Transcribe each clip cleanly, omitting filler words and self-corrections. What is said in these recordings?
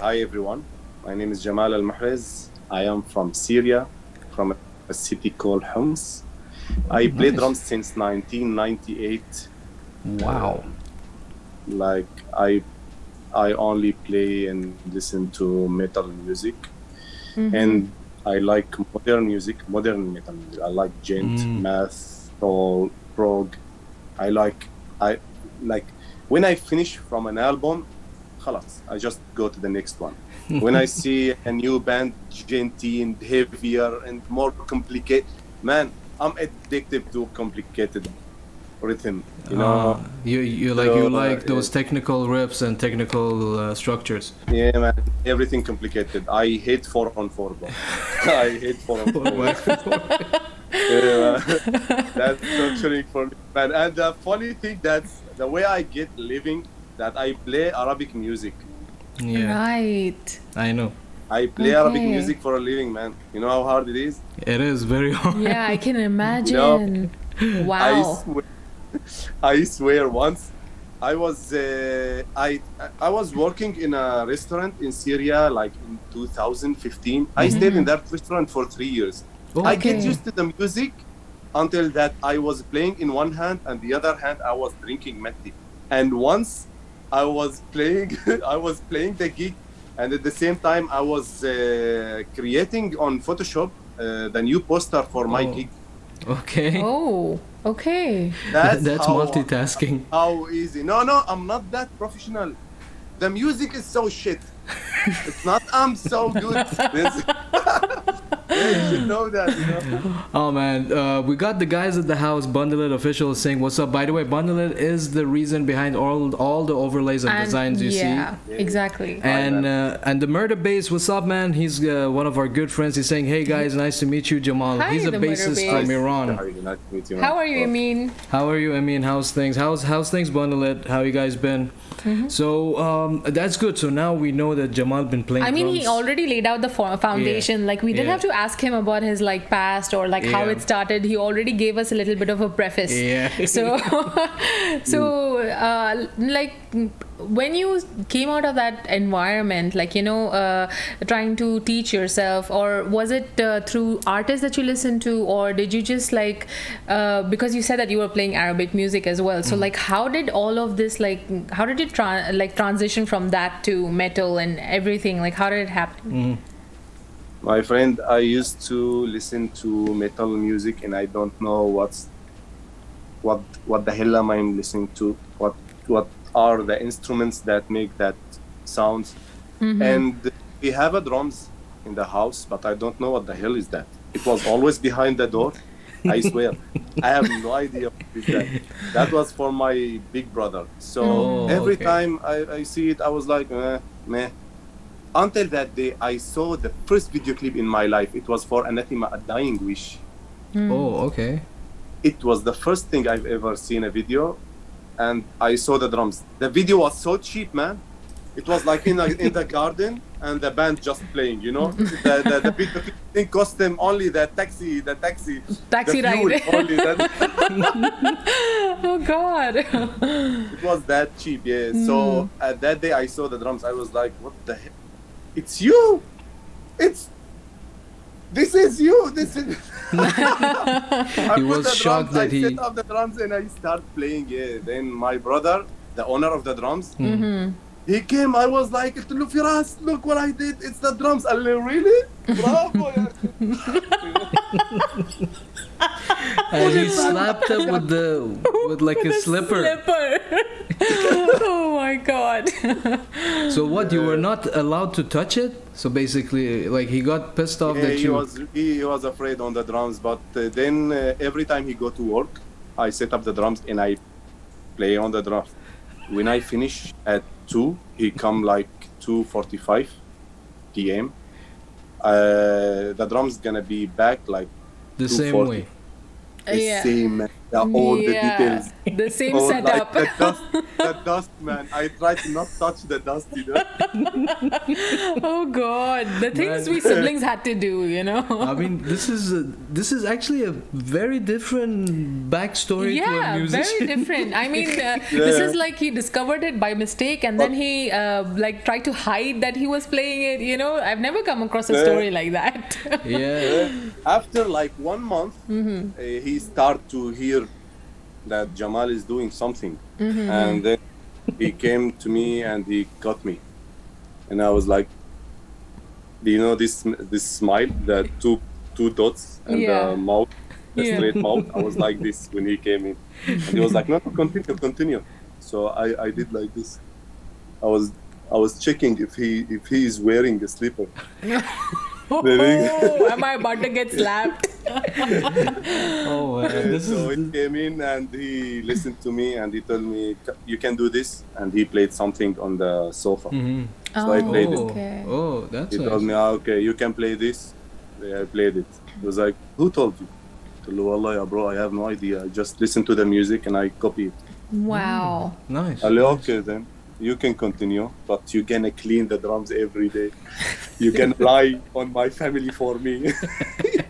hi everyone. My name is Jamal Al-Mohrez. I am from Syria, from a city called Homs. I play Nice. drums since 1998. Wow. Like I only play and listen to metal music, and I like modern music, modern metal music. I like gent, math, soul, prog. I like when I finish from an album, خلاص, I just go to the next one. When I see a new band, genty and heavier and more complicated, man, I'm addicted to complicated rhythm. You like those technical riffs and technical structures. Yeah, man, everything complicated. I hate 4-on-4, bro. I hate 4-on-4. Yeah, that's torturing for me, man. And the funny thing, that's the way I get living, that I play Arabic music. Yeah. Right. I know. I play Arabic music for a living, man. You know how hard it is? It is very hard. Yeah, I can imagine. Wow. I swear once I was working in a restaurant in Syria like in 2015. I stayed in that restaurant for 3 years. Okay. I get used to the music until that I was playing in one hand and the other hand I was drinking mati. And once I was playing the gig, and at the same time I was creating on Photoshop the new poster for my gig. Okay. Oh, okay. That's multitasking. How easy. No, I'm not that professional. The music is so shit. It's not I'm so good. You should know that, Oh man, we got the guys at the house, Bundle It Official, saying what's up. By the way, Bundle It is the reason behind all the overlays and designs you see. Yeah, exactly. And the Murder Bass, what's up, man? He's one of our good friends. He's saying, hey guys, nice to meet you, Jamal. Hi, He's a the Murder bassist Bass. from Iran. Nice to meet you, How are you, Amin? How are you? I mean, how's things? How's things, Bundle It? How you guys been? So that's good. So now we know that Jamal been playing. I mean, drums. he already laid out the foundation. Yeah. Like, we didn't have to ask him about his like past or like how Yeah. it started. He already gave us a little bit of a preface. Yeah. So like when you came out of that environment, like trying to teach yourself, or was it through artists that you listened to, or did you just like because you said that you were playing Arabic music as well, so like how did all of this, like how did you transition from that to metal and everything, like how did it happen? My friend, I used to listen to metal music and I don't know what the hell am I listening to, what are the instruments that make that sounds. And we have a drums in the house, but I don't know what the hell is that. It was always behind the door. I swear. I have no idea what is that. That was for my big brother. So every time I see it, I was like, meh. Until that day, I saw the first video clip in my life. It was for Anathema, A Dying Wish. Oh, okay. It was the first thing I've ever seen a video, and I saw the drums. The video was so cheap, man. It was like in the garden, and the band just playing. The video clip thing cost them only the taxi the fuel, ride. only that. Oh God. It was that cheap, yeah. So at that day, I saw the drums. I was like, what the heck? It's you! This is you! This is... He was shocked that I set up the drums and I start playing, yeah. Then my brother, the owner of the drums, he came. I was like, Firas, look what I did. It's the drums. I like, really? Bravo! And he slapped him with like a slipper. Oh my God. So what? You were not allowed to touch it? So basically, like he got pissed off that you. He was afraid on the drums, but then every time he go to work, I set up the drums and I play on the drums. When I finish at 2, he come like 2:45 p.m. The drums gonna be back like The same way. The same, all the details. The same Oh, setup. like the dust, man. I try to not touch the dust, you know. Oh God, the things Man. we siblings had to do, you know. I mean, this is actually a very different backstory to a Yeah, musician. very different. I mean, this is like he discovered it by mistake, and then he like tried to hide that he was playing it. You know, I've never come across a story like that. Yeah. After like 1 month, he started to hear that Jamal is doing something, and then he came to me and he got me, and I was like, do you know this smile, the two dots and Yeah. the mouth, the Yeah. straight mouth? I was like this when he came in, and he was like, no, continue. So I did like this. I was checking if he is wearing a slipper. Oh, am I about to get slapped? Oh, this So is he came in and he listened to me and he told me, you can do this, and he played something on the sofa. So I played it. Okay. Oh, that's He told nice. me, okay, you can play this. Yeah, I played it. He was like, who told you? I told him, Wallah, ya bro, I have no idea. I just listened to the music and I copy it. Wow. Nice. I said, okay, then you can continue, but you're gonna clean the drums every day. You can rely on my family for me.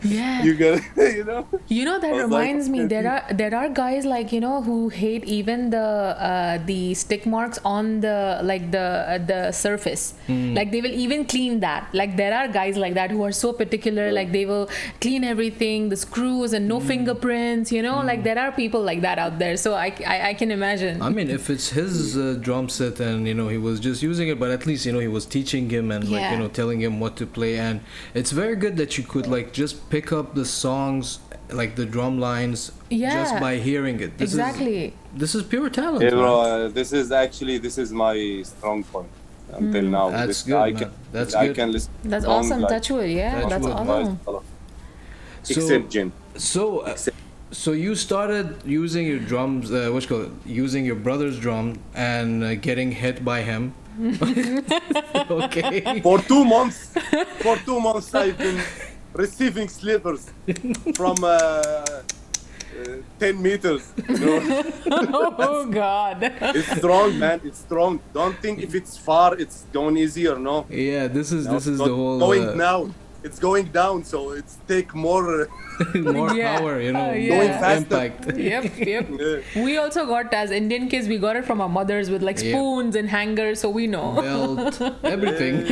Yeah. You gonna, you know. You know, that I was like, reminds me, there are guys like, you know, who hate even the stick marks on the surface. Like they will even clean that. Like there are guys like that who are so particular, like they will clean everything, the screws and no fingerprints, you know, like there are people like that out there. So I can imagine. I mean, if it's his drum set and, you know, he was just using it, but at least, you know, he was teaching him and, like, you know, telling him what to play. And it's very good that you could, like, just pick up the songs, like the drum lines, just by hearing it. This is pure talent. Hey, man. bro, this is my strong point until now. That's good, I man. can, That's I good. can listen. That's songs awesome. like Touchwood, yeah, Touch that's wood. awesome. Except Jin. So you started using your drums, using your brother's drum and getting hit by him. Okay. For 2 months, I've been receiving slippers from 10 meters. You know? Oh God. It's strong, man. It's strong. Don't think if it's far, it's going easier. No. Yeah, this is No, the whole going down. It's going down, so it's take more. more Yeah. power, you know, Yeah. more Going faster. impact. Yep. Yeah. We also got, as Indian kids, we got it from our mothers with like Yeah. spoons and hangers, so we know. Belt, everything.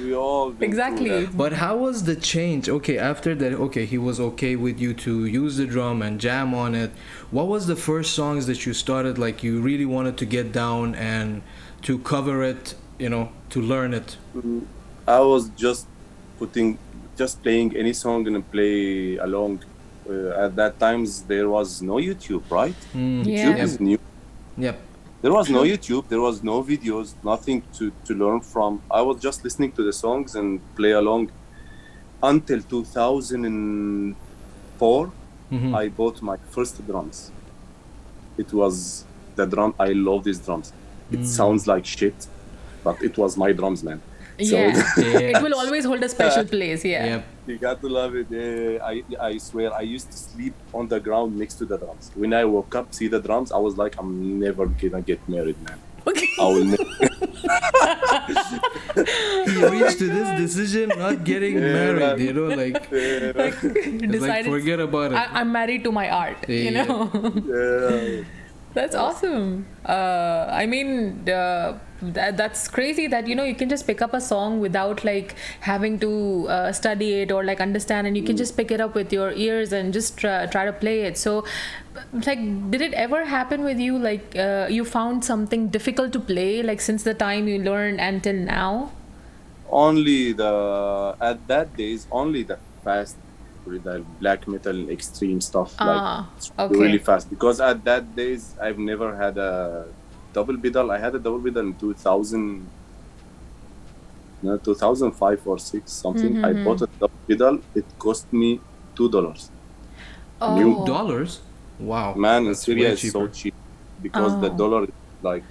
We all been Exactly. through that. But how was the change? Okay, after that, okay, he was okay with you to use the drum and jam on it. What was the first songs that you started, like you really wanted to get down and to cover it, you know, to learn it? I was just playing any song and play along. At that times there was no YouTube, right? Yeah. YouTube is new. Yep. There was no YouTube, there was no videos, nothing to learn from. I was just listening to the songs and play along until 2004. I bought my first drums. It was the drum. I love these drums. It sounds like shit, but it was my drums, man. So Yeah. It will always hold a special place. Yeah. Yep. you got to love it. I swear, I used to sleep on the ground next to the drums. When I woke up, see the drums, I was like, I'm never gonna get married, man. Okay. I will never. He reached to this decision, not getting married, man. you know, like, it's like Decided forget about it. I'm married to my art. You Yeah. know. Yeah. That's awesome. I mean, that's crazy that, you know, you can just pick up a song without like having to study it or like understand, and you can just pick it up with your ears and just try to play it. So, like, did it ever happen with you, like you found something difficult to play, like since the time you learned until now? At that days, only the fast, with the black metal extreme stuff, like it's okay. really fast. Because at that days, I've never had a double pedal. I had a double pedal in 2005 or 6 something. I bought a double pedal. It cost me $2. Oh. $2? Wow. Man, in That's Syria way is so cheaper. cheap because the dollar, like,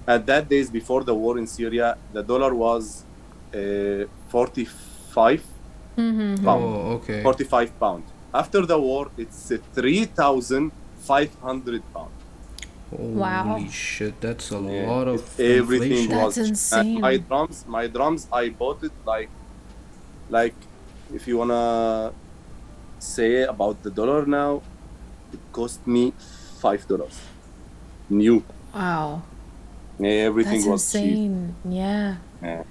at that days before the war in Syria, the dollar was 45 pound. Oh, okay. 45 pound. After the war, it's 3,000 500 pounds. Wow. Holy shit, that's a Yeah, lot of everything inflation. That's was. insane. And my drums, I bought it like if you wanna say about the dollar now, it cost me $5 new. Wow. Yeah, everything That's was cheap. insane. Yeah. Yeah.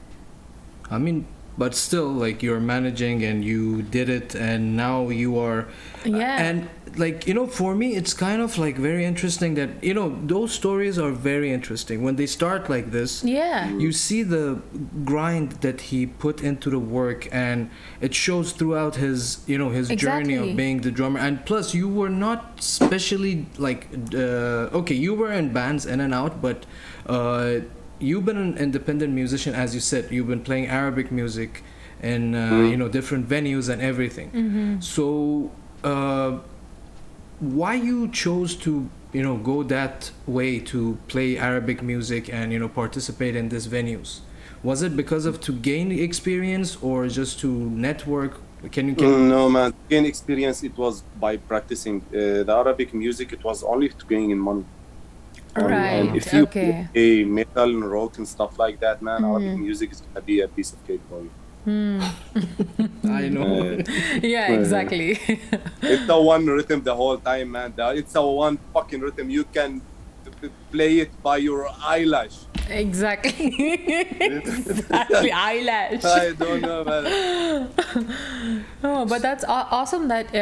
I mean, but still, like, you're managing and you did it, and now you are. Yeah. And, like, for me, it's kind of like very interesting that, those stories are very interesting. When they start like this, Yeah. you see the grind that he put into the work, and it shows throughout his, his journey Exactly. of being the drummer. And plus, you were not specially, like, okay, you were in bands in and out, but. You've been an independent musician, as you said. You've been playing Arabic music in different venues and everything. Mm-hmm. So why you chose to go that way to play Arabic music and participate in these venues? Was it because of to gain experience or just to network? Can No, man. To gain experience, it was by practicing the Arabic music. It was only to gain money. Right. And if you Okay. play metal and rock and stuff like that, man, Arabic music is gonna be a piece of cake for you. I know. Yeah, exactly. It's the one rhythm the whole time, man. It's a one fucking rhythm. You can play it by your eyelash. Exactly. Exactly. Eyelash. I don't know, man. Oh, but that's awesome that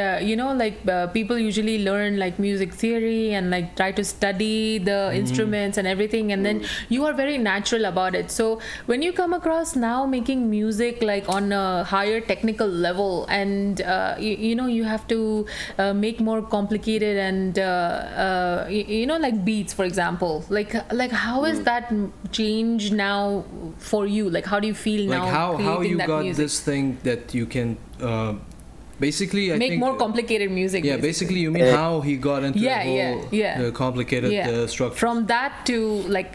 people usually learn like music theory and like try to study the instruments and everything, and then you are very natural about it. So when you come across now making music like on a higher technical level, and you have to make more complicated and like beats, for example, like how is that change now for you? Like how do you feel Like now how creating you that got music? this thing that you can basically I Make think, more complicated music. yeah, basically you mean how he got into Yeah, the whole yeah. complicated structure. From that to like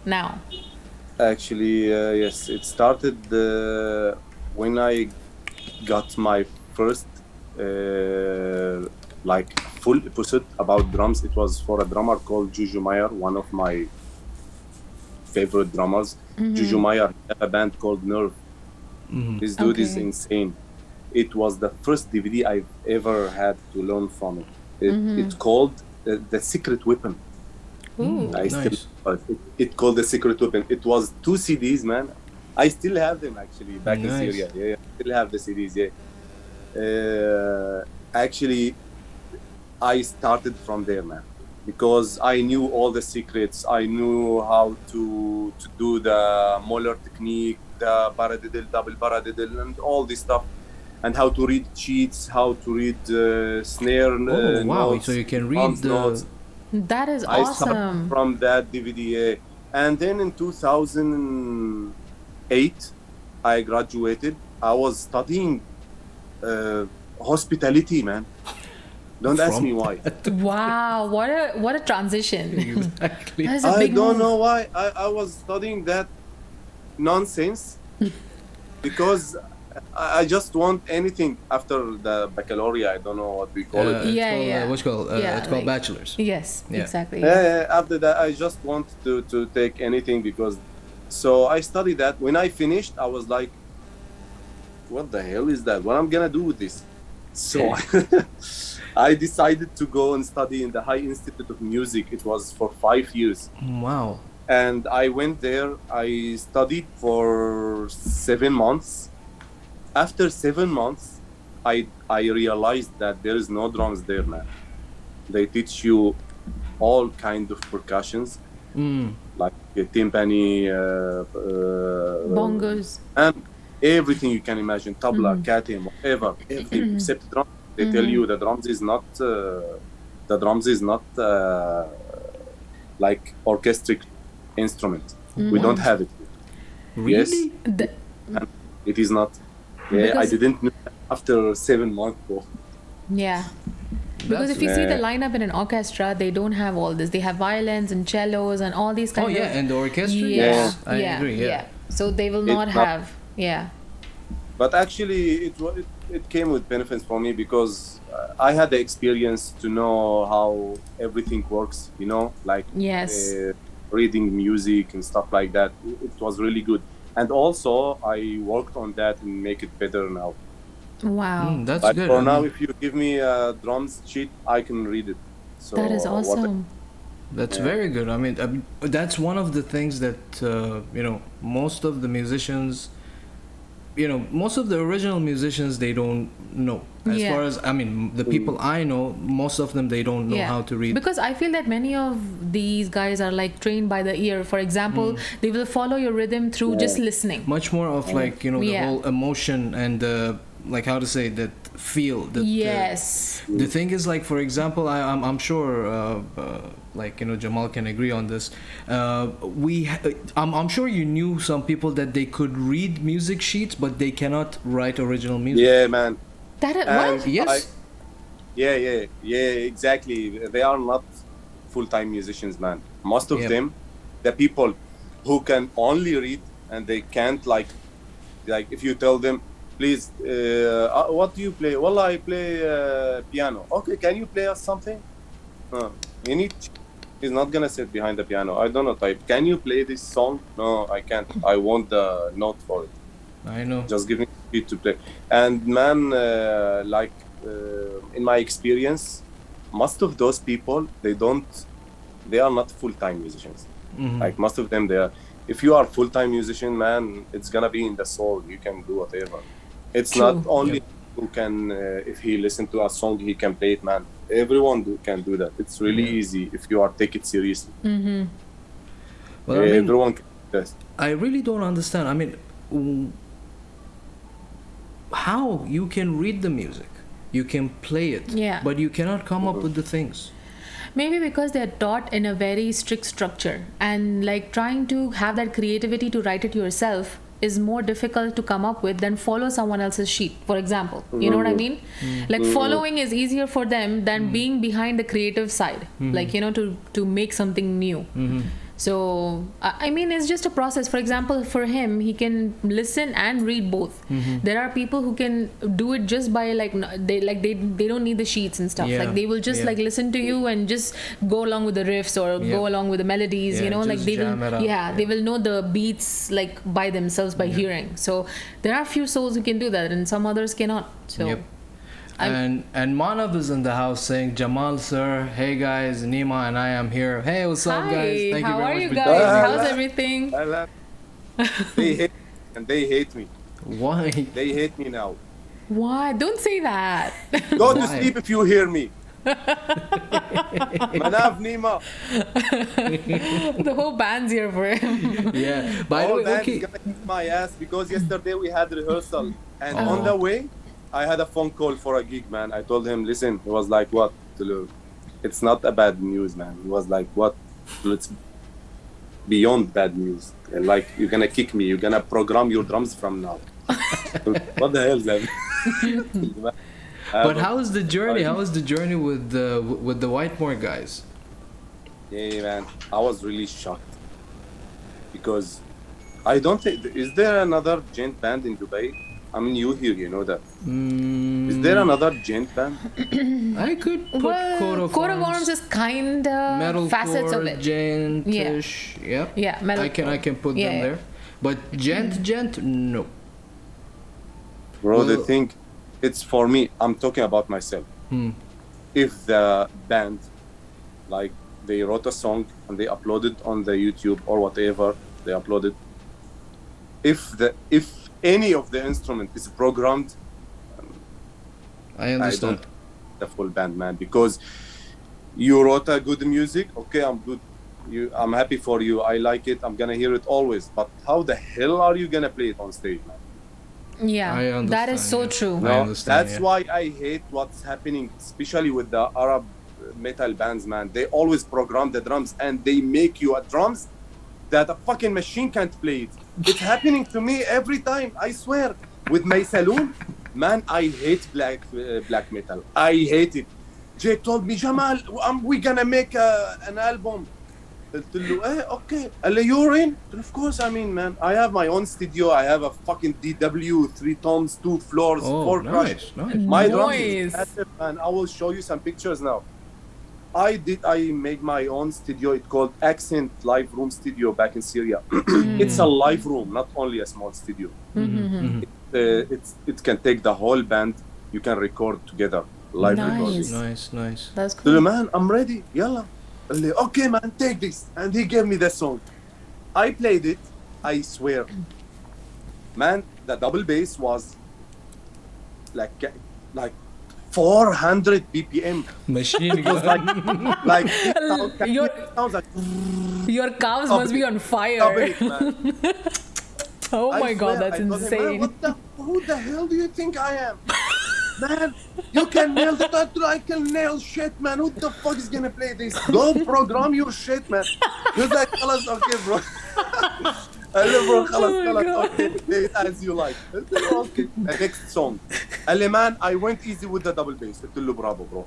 now. Actually, yes, it started when I got my first like full episode about drums. It was for a drummer called Juju Meyer, one of my favorite drummers. Juju Meyer had a band called Nerve. This dude is Okay. insane. It was the first DVD I've ever had to learn from it. It's called The Secret Weapon. Ooh. I still Nice. it called The Secret Weapon. It was 2 CDs, man. I still have them actually back in Nice. Syria. Yeah, still have the CDs. Yeah. Actually, I started from there, man, because I knew all the secrets. I knew how to do the Moller technique, the paradiddle, double paradiddle, and all this stuff, and how to read sheets, how to read snare Oh wow! notes, So you can read drums the notes. That is I started awesome. from that DVD, and then in 2008, I graduated. I was studying hospitality, man. Don't ask From- me why. Wow, what a transition. exactly. That is a I big don't move. know why I was studying that nonsense because I just want anything after the baccalaureate. I don't know what we call it. It's Yeah, called, yeah. what's it called? Yeah, It's called like- bachelors. Yes, Yeah. exactly. After that, I just want to take anything because. So I studied that. When I finished, I was like, "What the hell is that? What I'm gonna do with this?" So I decided to go and study in the High Institute of Music. It was for 5 years. Wow. And I went there. I studied for 7 months. After 7 months, I realized that there is no drums there, man. They teach you all kind of percussions, like timpani, Bongos. and everything you can imagine, tabla, katim, whatever, everything except drum. They tell you the drums is not like orchestric instrument. We don't have it. Really? Yes, The- it is not. Yeah, I Because- didn't know after 7 months, bro. yeah. Because That's- if you see the Yeah. lineup in an orchestra, they don't have all this. They have violins and cellos and all these kind Oh of. yeah, and the orchestra. Yeah, Yes, I agree. Yeah. So they will It's not not- have. Yeah. But actually, it came with benefits for me because I had the experience to know how everything works. You know, like Yes. reading music and stuff like that. It was really good, and also I worked on that and make it better now. Wow. That's Like good. for now, if you give me a drums sheet, I can read it. So That is awesome. That's very good. I mean, that's one of the things that you know, most of the musicians, you know, most of the original musicians, they don't know. As far as, I mean, the people I know, most of them, they don't know how to read. Because I feel that many of these guys are like trained by the ear. For example, they will follow your rhythm through just listening. Much more of like, you know, the whole emotion and like how to say that feel. That, yes. The thing is, like, for example, I'm sure like, you know, Jamal can agree on this. I'm sure you knew some people that they could read music sheets, but they cannot write original music. Yeah, man. That what? Yes. Yeah, exactly. They are not full-time musicians, man. Most of them, the people who can only read and they can't like if you tell them, please, what do you play? Well, I play piano. Okay, can you play us something? He's not gonna sit behind the piano. I don't know type. Can you play this song? No, I can't. I want the note for it. I know. Just give me the beat to play. And man, in my experience, most of those people, they are not full-time musicians. Like most of them, they are. If you are full-time musician, man, it's gonna be in the soul. You can do whatever. It's not only who can. If he listen to a song, he can play it, man. Everyone can do that. It's really easy if you are take it seriously. Well, I mean, everyone can do this. I really don't understand. I mean, how you can read the music, you can play it, but you cannot come up with the things. Maybe because they're taught in a very strict structure, and like trying to have that creativity to write it yourself is more difficult to come up with than follow someone else's sheet, for example. You know what I mean? Like following is easier for them than being behind the creative side, like, you know, to make something new. So I mean, it's just a process. For example, for him, he can listen and read both. There are people who can do it just by they don't need the sheets and stuff. Like they will just like listen to you and just go along with the riffs or go along with the melodies. You know, like they will they will know the beats like by themselves by hearing. So there are few souls who can do that, and some others cannot. So. And Manav is in the house saying, Jamal sir, hey guys, Nima and I am here. Hey, what's up guys? Thank you very much. How are you guys? How's everything? They hate me. Why? They hate me now. Why? Don't say that. Go to sleep if you hear me. Manav, Nima. The whole band's here for him. By the way, band's gonna kick my ass because yesterday we had rehearsal and on the way I had a phone call for a gig, man. I told him, listen. He was like, what? It's not a bad news, man. He was like, what? It's beyond bad news. And like, you're gonna kick me. You're gonna program your drums from now. What the hell is that? But how is the journey? How is the journey with the Whitemore guys? Yeah, man. I was really shocked because I don't think. Is there another gent band in Dubai? I mean, you here, you know that. Is there another gent band? I could put Coat of Arms is kind of facets of it. Gent-ish. Yeah, metalcore. I can put them there. But gent, no. Bro, the thing, it's for me. I'm talking about myself. If the band, like, they wrote a song and they uploaded on the YouTube or whatever they uploaded, if any of the instrument is programmed, I understand. I don't the full band, man, because you wrote a good music. Okay, I'm good. I'm happy for you. I like it. I'm gonna hear it always. But how the hell are you gonna play it on stage, man? Yeah, that is so true. No, that's why I hate what's happening, especially with the Arab metal bands, man. They always program the drums and they make you a drums that a fucking machine can't play it. It's happening to me every time, I swear. With Maysaloon, man, I hate black metal. I hate it. Jake told me, Jamal, we're gonna make an album. قلت له okay. قال لي you're in. Of course I'm in, man. I have my own studio. I have a fucking DW, 3 toms, 2 floors, 4 nice. My drums is massive, man. I will show you some pictures now. I make my own studio. It's called Accent Live Room Studio back in Syria. It's a live room, not only a small studio. It can take the whole band. You can record together. Live recording. Nice. That's cool. Man, I'm ready. Yalla. Okay, man, take this. And he gave me the song. I played it. I swear. Man, the double bass was like 400 BPM. Machine gun. Like sounds like your calves must be on fire. It, man. Oh my God, that's him, insane. Man, who the hell do you think I am? Man, you can nail the title, I can nail shit, man. Who the fuck is gonna play this? Don't program your shit, man. He's like, okay, bro. bro, okay, play it as you like. Okay. The next song. Man, I went easy with the double bass. Bravo, bro.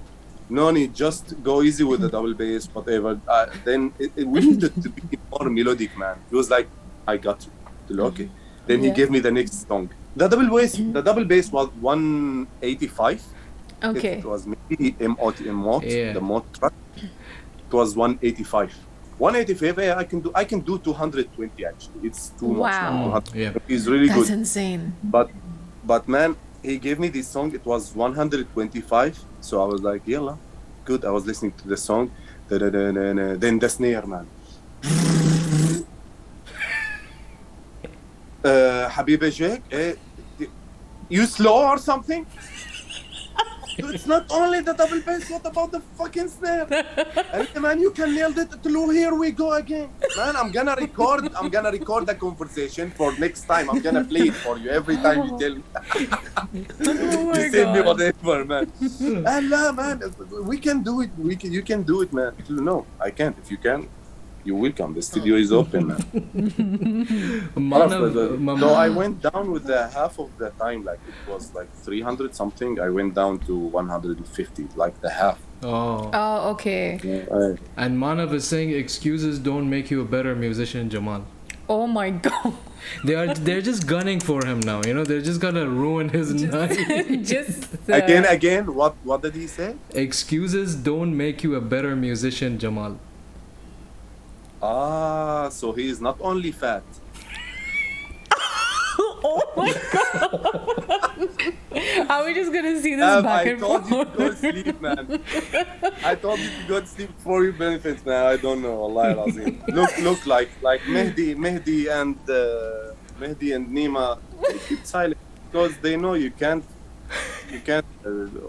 No need, just go easy with the double bass, whatever. Then we needed to be more melodic, man. He was like, I got you. Okay. Then he gave me the next song. The double bass was 185. Okay. It was maybe MOT, the mod track. It was 185. 185, I can do 220 actually. It's too much. Wow. It's really good. That's insane. But man, he gave me this song. It was 125. So I was like, yalla, good. I was listening to the song. Then the snare, man. Habibi Jake, you slow or something? It's not only the double bass, what about the fucking snare? Man, you can nail it. Here we go again. Man, I'm gonna record the conversation for next time. I'm gonna play it for you every time you tell me. You say me whatever, man. And man, we can do it. You can do it, man. No, I can't. If you can, you're welcome. The studio is open, man. So I went down with the half of the time, like it was like 300 something. I went down to 150, like the half. Oh, okay. And Manav is saying excuses don't make you a better musician, Jamal. Oh my God. They're just gunning for him now. You know, they're just gonna ruin his night. Again. What did he say? Excuses don't make you a better musician, Jamal. So he is not only fat. Oh my God. Are we just gonna see this back and forth? I told you to go to sleep, man. I told you to go to sleep for your benefits, man. I don't know. Allah Azim. Look like Mehdi and Nima, they keep silent because they know you can't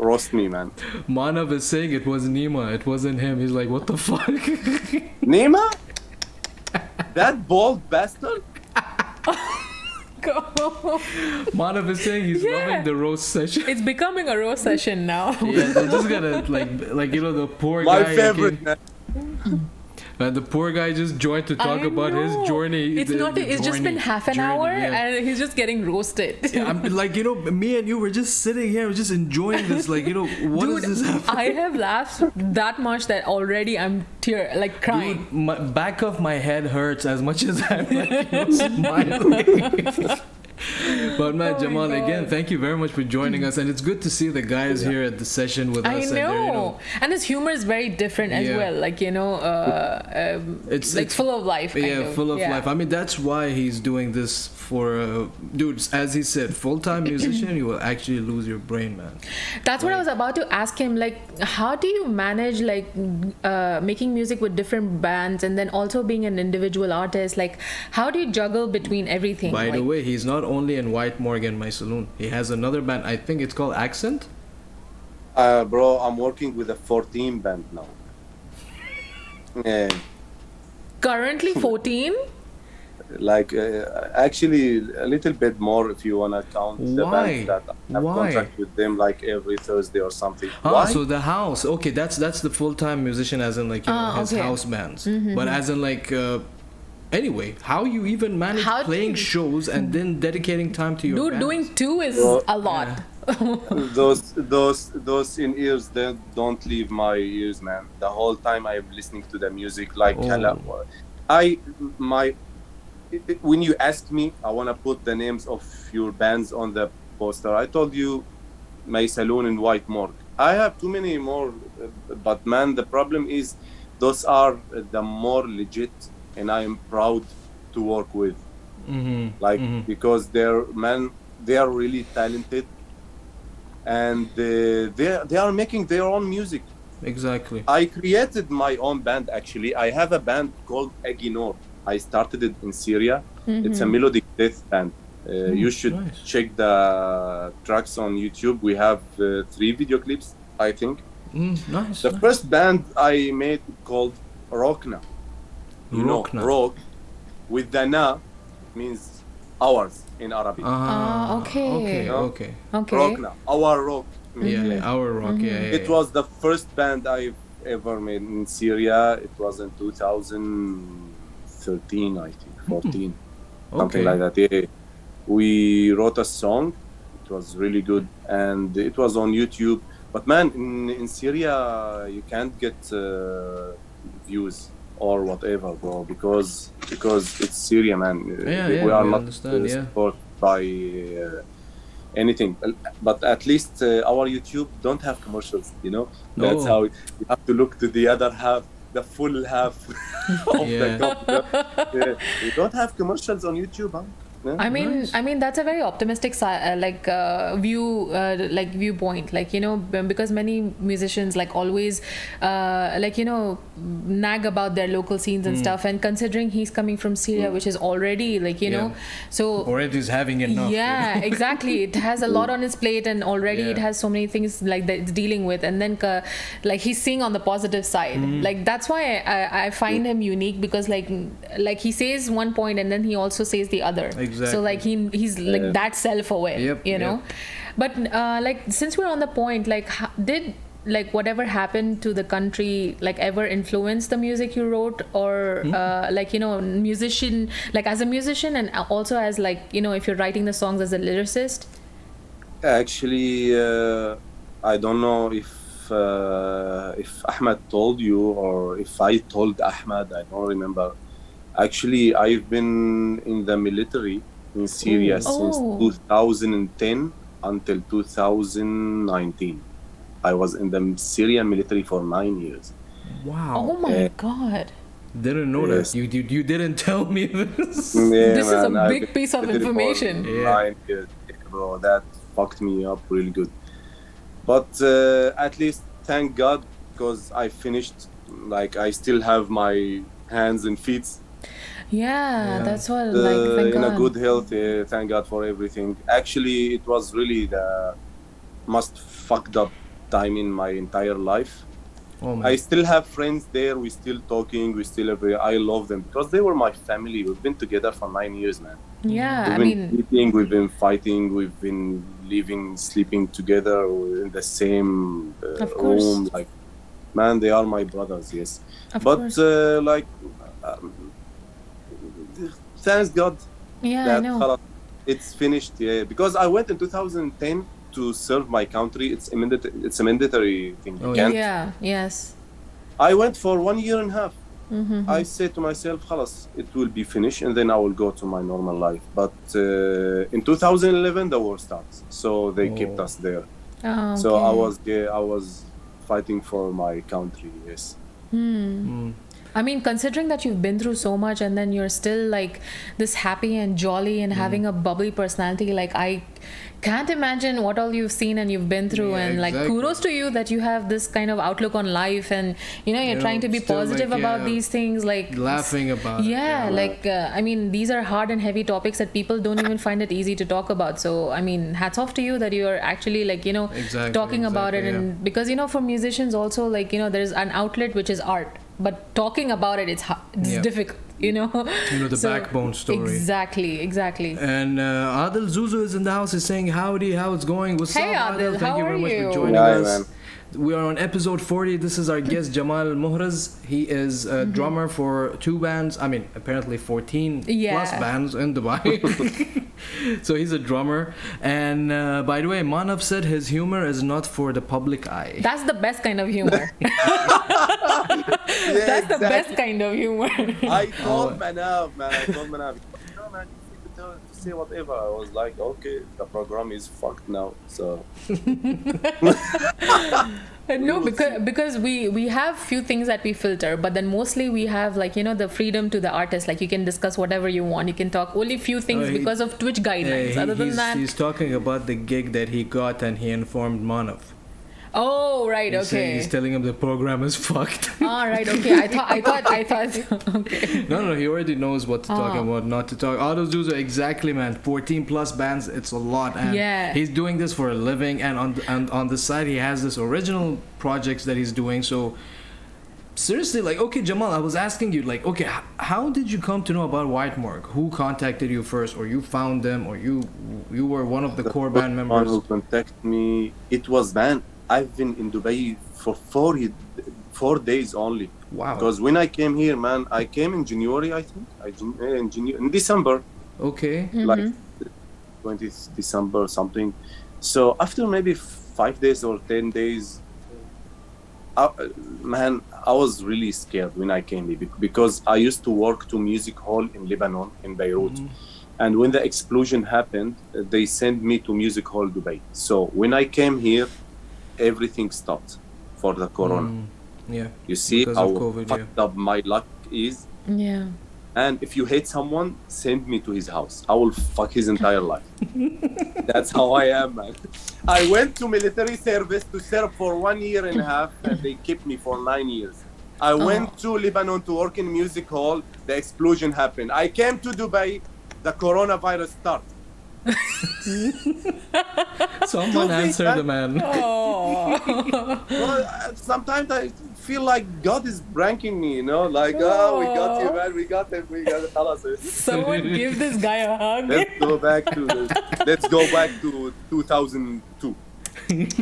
roast me, man. Manav is saying it was Nima. It wasn't him. He's like, what the fuck? Nima? That bald bastard? Manav is saying he's loving the roast session. It's becoming a roast session now. Yeah, they're just gonna like you know, the poor guy. My favorite. And the poor guy just joined to talk about his journey. It's just been half an hour and he's just getting roasted. Yeah, I'm like, you know, me and you were just sitting here, just enjoying this. Like, you know, what is this happening? I have laughed that much that already I'm crying. Dude, my back of my head hurts as much as I'm like, you know, smiling. But man, Jamal, again, thank you very much for joining us, and it's good to see the guys here at the session with us. I know, and his humor is very different as well. Like, you know, it's full of life. Full of life. I mean, that's why he's doing this for dudes. As he said, full-time musician, you will actually lose your brain, man. That's what I was about to ask him. Like, how do you manage making music with different bands and then also being an individual artist? Like, how do you juggle between everything? By the way, he's not only in White Morgue and Maysaloon. He has another band. I think it's called Accent. Bro, I'm working with a 14 band now. Yeah. Currently 14? Actually a little bit more if you want to count the bands that I have contract with them like every Thursday or something. Why? So the house. Okay, that's the full-time musician, as in like, you know, his house bands. Mm-hmm. But as in like anyway, how you even manage playing shows and then dedicating time to your Dude, bands? doing 2 is a lot. Those in ears, they don't leave my ears, man. The whole time I'm listening to the music, like when you ask me, I want to put the names of your bands on the poster. I told you Maysaloon and White Morgue. I have too many more, but man, the problem is those are the more legit, and I am proud to work with. Because they are really talented, and they are making their own music. Exactly. I created my own band, actually. I have a band called Aginor. I started it in Syria. It's a melodic death band. You should check the tracks on YouTube. We have 3 video clips, I think. The first band I made called Rockna. Know, rock with the na means ours in Arabic. Okay. Rockna, our rock. Our rock. It was the first band I've ever made in Syria. It was in 2013, I think, 14, something like that. Yeah. We wrote a song. It was really good, and it was on YouTube. But man, in Syria, you can't get views or whatever, bro, because it's Syria, man. We are not supported by anything. But at least our YouTube don't have commercials, you know. That's how you have to look to the other half, the full half of the cup. We don't have commercials on YouTube, huh? Yeah. I mean that's a very optimistic viewpoint, like, you know, because many musicians like always like, you know, nag about their local scenes and stuff, and considering he's coming from Syria, which is already like, you know, so already is having enough. Exactly, it has a lot on his plate, and already it has so many things like that it's dealing with, and then like he's seeing on the positive side. Like that's why I find him unique, because like he says one point and then he also says the other. Exactly. So like he's like that self-aware, you know. But like, since we're on the point, like did like whatever happened to the country like ever influence the music you wrote, or like, you know, musician, like as a musician, and also as like, you know, if you're writing the songs as a lyricist? Actually, I don't know if Ahmed told you or if I told Ahmed, I don't remember. Actually, I've been in the military in Syria since 2010 until 2019. I was in the Syrian military for 9 years. Wow. Oh my God. Didn't know that. You didn't tell me this. This is a big piece of information. 9 years, bro. That fucked me up really good. But at least, thank God, because I finished, like, I still have my hands and feet. That's what, like, thank God. In a good health, thank God for everything. Actually, it was really the most fucked up time in my entire life. I still have friends there. We still talking. We still I love them because they were my family. We've been together for 9 years, man. Yeah, we've been eating, we've been fighting, we've been living, sleeping together in the same room. Like, man, they are my brothers. Yes, like. Thanks God that I know. It's finished. Because I went in 2010 to serve my country. It's a mandatory thing. Yes. I went for 1 year and a half. I said to myself, "Khalas, it will be finished, and then I will go to my normal life." But in 2011, the war starts, so they kept us there. So I was fighting for my country. Yes. I mean, considering that you've been through so much, and then you're still like this happy and jolly and having a bubbly personality, like I can't imagine what all you've seen and you've been through. And like, kudos to you that you have this kind of outlook on life, and you're trying to be positive about these things, like laughing about it. Like I mean, these are hard and heavy topics that people don't even find it easy to talk about. So I mean, hats off to you that you're actually like talking about it. And because for musicians also, like there's an outlet which is art, but talking about it, it's difficult. The backbone story. Exactly. And Adil Zuzu is in the house. He's saying howdy, how it's going. What's up, Adil? Thank you very much for joining us. Man. we are on episode 40. This is our guest Jamal Al-Mohrez. He is a drummer for 2 bands. I mean, apparently 14 plus bands in Dubai. So he's a drummer. And by the way, Manav said his humor is not for the public eye. That's the best kind of humor. That's the best kind of humor. I told Manav, man. No, man, you could say whatever. I was like, okay, the program is fucked now. So. No, because we have few things that we filter, but then mostly we have like, you know, the freedom to the artist. Like you can discuss whatever you want. You can talk only few things because of Twitch guidelines. Other than that, he's talking about the gig that he got and he informed Manav. Oh, right, okay. He's telling him the program is fucked. Ah, right, okay. I thought. Okay. No, he already knows what to talk and what not to talk. All those dudes are exactly, man. 14 plus bands, it's a lot. And he's doing this for a living. And on the side, he has this original projects that he's doing. So seriously, like, okay, Jamal, I was asking you, like, okay, how did you come to know about White Morgue? Who contacted you first, or you found them, or you were one of the core band members? One who contacted me, it was, man, I've been in Dubai for 4 days only. Wow. Because when I came here, man, I came in January, I think. In December. Okay. Like 20th December, something. So after maybe 5 days or 10 days, man, I was really scared when I came here because I used to work to music hall in Lebanon, in Beirut. And when the explosion happened, they sent me to music hall Dubai. So when I came here, everything stopped for the corona. Yeah. You see because how COVID, fucked up my luck is? Yeah. And if you hate someone, send me to his house. I will fuck his entire life. That's how I am, man. I went to military service to serve for 1 year and a half, and they kept me for 9 years. I went to Lebanon to work in music hall. The explosion happened. I came to Dubai. The coronavirus started. Someone answer the man. Well, sometimes I feel like God is pranking me, you know, like, we got you, man, we got him. Someone give this guy a hug. Let's go back to 2002.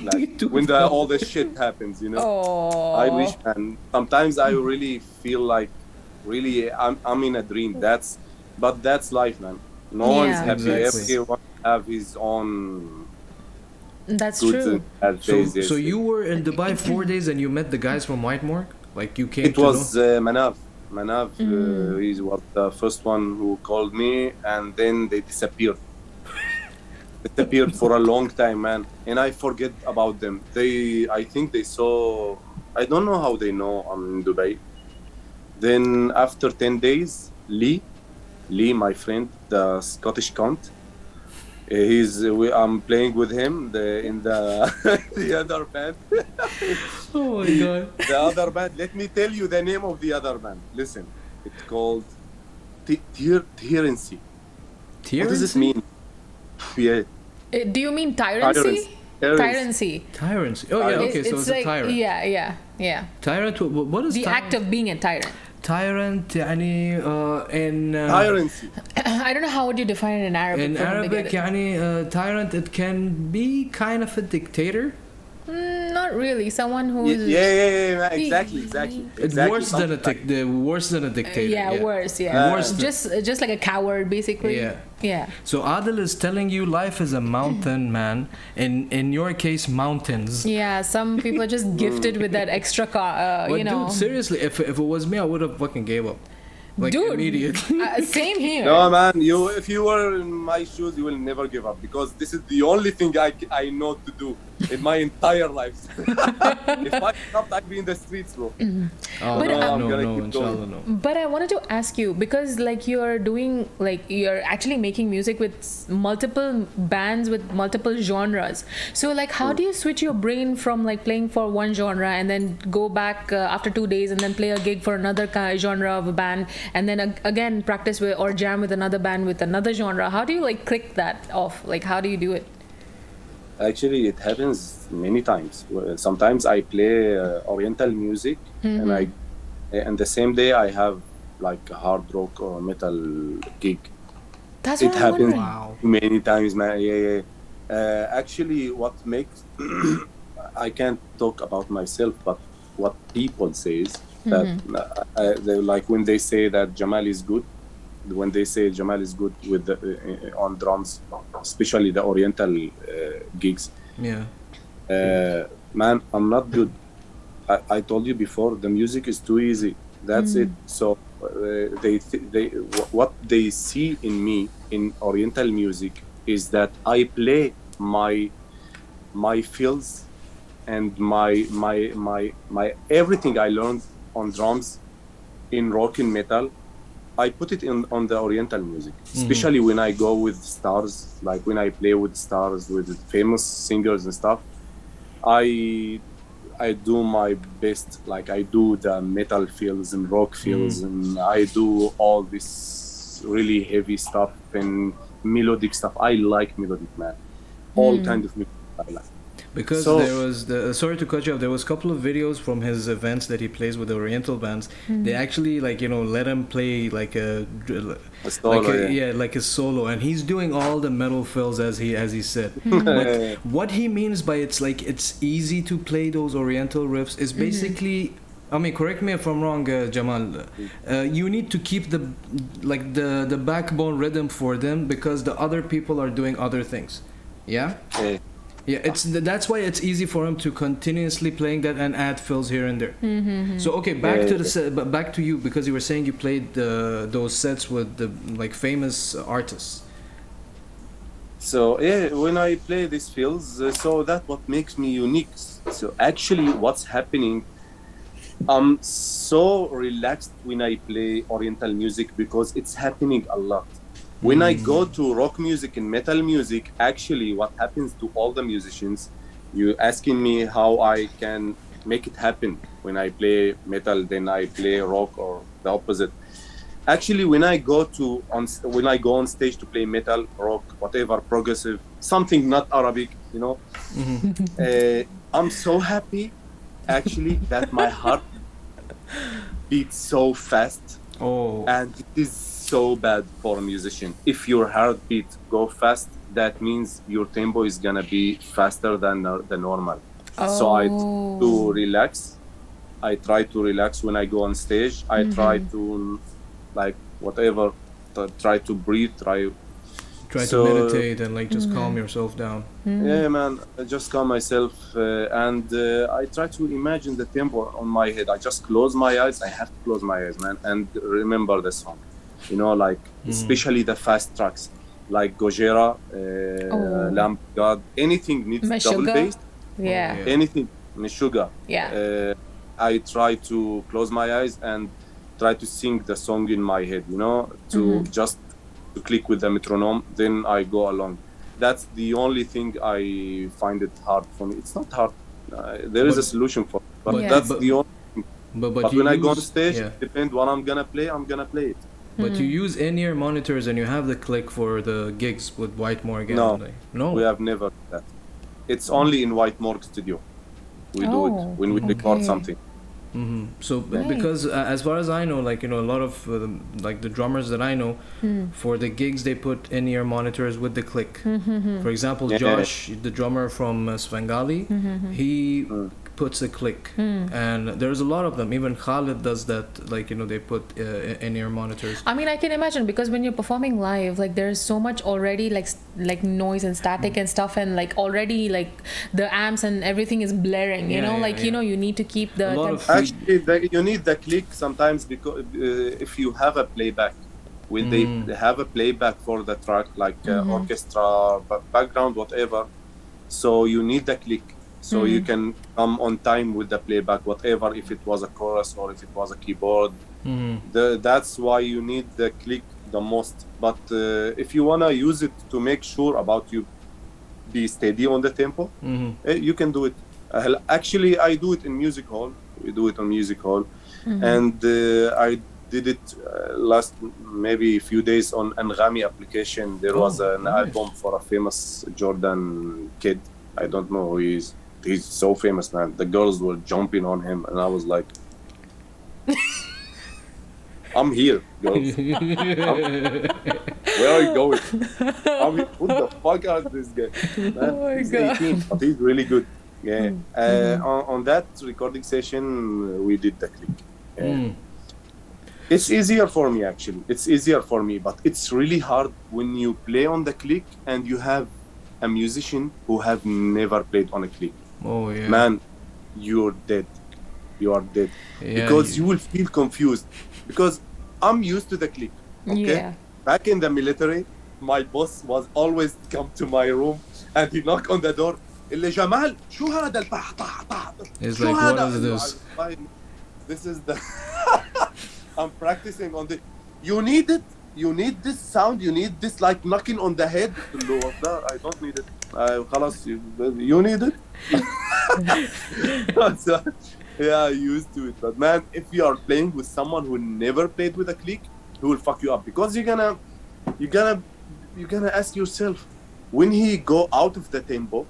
Like, when all this shit happens, you know. I wish, man. Sometimes I really feel like, I'm in a dream. But that's life, man. No one's happy. Exactly. Everyone have his own. That's true. So you were in Dubai 4 days and you met the guys from White Morgue? Like you came It was Manav. He was the first one who called me, and then they disappeared. Disappeared for a long time, man. And I forget about them. I think they saw. I don't know how they know I'm in Dubai. Then after 10 days, Lee, my friend, the Scottish Count. I'm playing with him in the other band. Oh my god. The other band. Let me tell you the name of the other band. Listen, it's called Tyrancy. Tyrancy? What does it mean? Yeah. Do you mean tyrancy? Tyrancy. Tyrancy. Oh yeah. Okay. So it's like, a tyrant. Yeah. Tyrant. What is the act of being a tyrant? Tyrant, in Tyrancy. I don't know how would you define it in Arabic. In Arabic, tyrant, it can be kind of a dictator. Not really. Someone who's yeah. Exactly. It's worse than a dictator. Worse. Worse. Just like a coward, basically. Yeah. So Adil is telling you life is a mountain, man. In your case, mountains. Yeah. Some people are just gifted with that extra car. But dude, seriously, if it was me, I would have fucking gave up. Like, dude, immediately. Same here. No, man. If you were in my shoes, you will never give up, because this is the only thing I know to do in my entire life. If I stopped, I'd be in the streets, bro. But, no. But I wanted to ask you, because like you're actually making music with multiple bands with multiple genres. So like, how do you switch your brain from like playing for one genre and then go back after 2 days and then play a gig for another genre of a band, and then again practice with or jam with another band with another genre? How do you like click that off? Like, how do you do it? Actually, it happens many times. Sometimes I play Oriental music, and the same day I have like a hard rock or metal gig. That's it what happens many times, man. Yeah. Actually, what makes I can't talk about myself, but what people says that they, like when they say that Jamal is good, when they say Jamal is good with the, on drums, especially the Oriental gigs. Yeah. Man, I'm not good. I told you before, the music is too easy. That's it. So what they see in me in Oriental music is that I play my feels and my everything I learned on drums in rock and metal. I put it on the Oriental music, especially when I go with stars, like when I play with stars, with famous singers and stuff. I do my best, like I do the metal feels and rock feels, and I do all this really heavy stuff and melodic stuff. I like melodic, man. All kind of music I like. Because there was sorry to cut you off. There was a couple of videos from his events that he plays with the Oriental bands. They actually let him play like a solo, like a solo, and he's doing all the metal fills as he said. But what he means by it's easy to play those Oriental riffs is basically. I mean, correct me if I'm wrong, Jamal. You need to keep the backbone rhythm for them because the other people are doing other things. Yeah. Yeah, that's why it's easy for him to continuously playing that and add fills here and there. So okay, back to you, because you were saying you played those sets with the famous artists. So when I play these fills, so that's what makes me unique. So actually, what's happening? I'm so relaxed when I play Oriental music because it's happening a lot. When I go to rock music and metal music, actually what happens to all the musicians, you asking me how I can make it happen. When I play metal, then I play rock, or the opposite. Actually, when I go on stage to play metal, rock, whatever, progressive, something not Arabic, I'm so happy, actually, that my heart beats so fast. And it is so bad for a musician. If your heartbeat go fast, that means your tempo is gonna be faster than the normal. So I try to relax when I go on stage. I try to try to breathe, try to meditate and just calm yourself down. Yeah, man, I just calm myself and I try to imagine the tempo on my head. I just close my eyes. I have to close my eyes, man, and remember the song. Especially the fast tracks like Gojira, Lamb God, anything needs double bass. Anything, Meshuggah. I try to close my eyes and try to sing the song in my head, just to click with the metronome, then I go along. That's the only thing I find it hard for me. It's not hard. There is a solution for it, but that's the only thing. But when I go on stage, it depends what I'm gonna play it. But you use in-ear monitors and you have the click for the gigs with White Morgue. No, we have never done that. It's only in White Morgue studio. We do it when we record something. So because as far as I know, a lot of the drummers that I know, for the gigs they put in-ear monitors with the click. For example, Josh, the drummer from Svengali, he puts a click, and there's a lot of them. Even Khalid does that. They put in-ear monitors. I mean, I can imagine, because when you're performing live, there's so much already like noise and static and stuff, and already the amps and everything is blaring. You need to keep the. Actually, you need the click sometimes, because if you have a playback, when they have a playback for the track, orchestra, background, whatever, so you need the click. So you can come on time with the playback, whatever, if it was a chorus or if it was a keyboard. That's why you need the click the most. But if you want to use it to make sure about you be steady on the tempo, you can do it. Actually, I do it in music hall. We do it on music hall. And I did it last maybe a few days on Anghami application. There was an album for a famous Jordan kid. I don't know who he is. He's so famous, man. The girls were jumping on him, and I was like, I'm here, girls. Where are you going? Who the fuck is this guy? Man, he's 18, but he's really good. Yeah. On that recording session, we did the click. Yeah. It's easier for me, actually. It's easier for me, but it's really hard when you play on the click and you have a musician who have never played on a click. Oh yeah. Man, you're dead. You are dead. Yeah, because you will feel confused. Because I'm used to the click. Okay? Yeah. Back in the military, my boss was always come to my room and he knock on the door. اللي جمال شو هذا الطح طح طح. It's like, what is this? This is the I'm practicing on the. You need it. You need this sound. You need this like knocking on the head. I don't need it. خلاص, you need it. So, yeah, used to it. But man, if you are playing with someone who never played with a click, he will fuck you up because you're gonna ask yourself, when he go out of the tempo,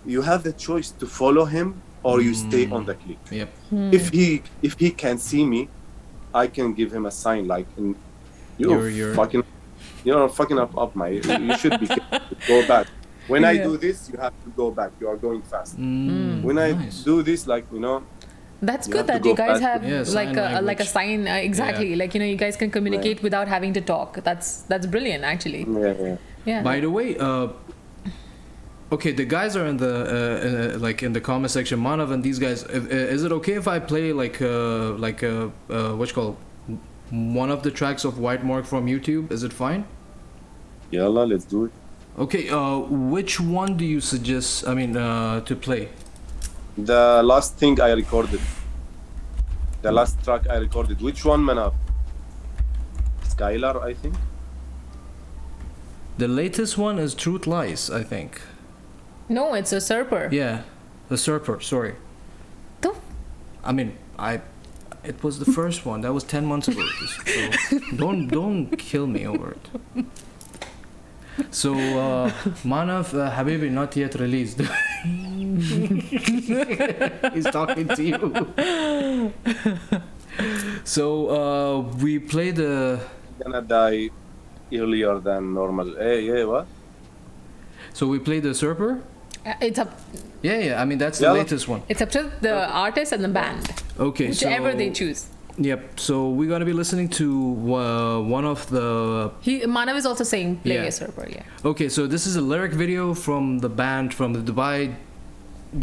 you have the choice to follow him or you stay on the click. Yep. If he can see me, I can give him a sign like, you're fucking up my. You should be careful. Go back. When I do this, you have to go back. You are going fast. When I do this, like That's good that you guys have like a sign exactly. Yeah. Like you guys can communicate without having to talk. That's brilliant actually. Yeah. By the way, okay, the guys are in the comment section. Manav and these guys. Is it okay if I play what you call one of the tracks of White Morgue from YouTube? Is it fine? Yalla, let's do it. Okay. Which one do you suggest? I mean, to play. The last thing I recorded. The last track I recorded. Which one, Manav? Skylar, I think. The latest one is Truth Lies, I think. No, it's a Usurper. Yeah, the Usurper. Sorry. I mean, it was the first one. That was 10 months ago. So don't kill me over it. So Manav, Habibi, not yet released. He's talking to you. So we play the. Gonna die earlier than normal. Hey, what? So we play the Usurper. It's up. Yeah. I mean, that's the latest one. It's up to the artist and the band. Okay, whichever they choose. Yep. So we're gonna be listening to one of the. Manav is also saying play a Usurper. Yeah. Okay, so this is a lyric video from the band from the Dubai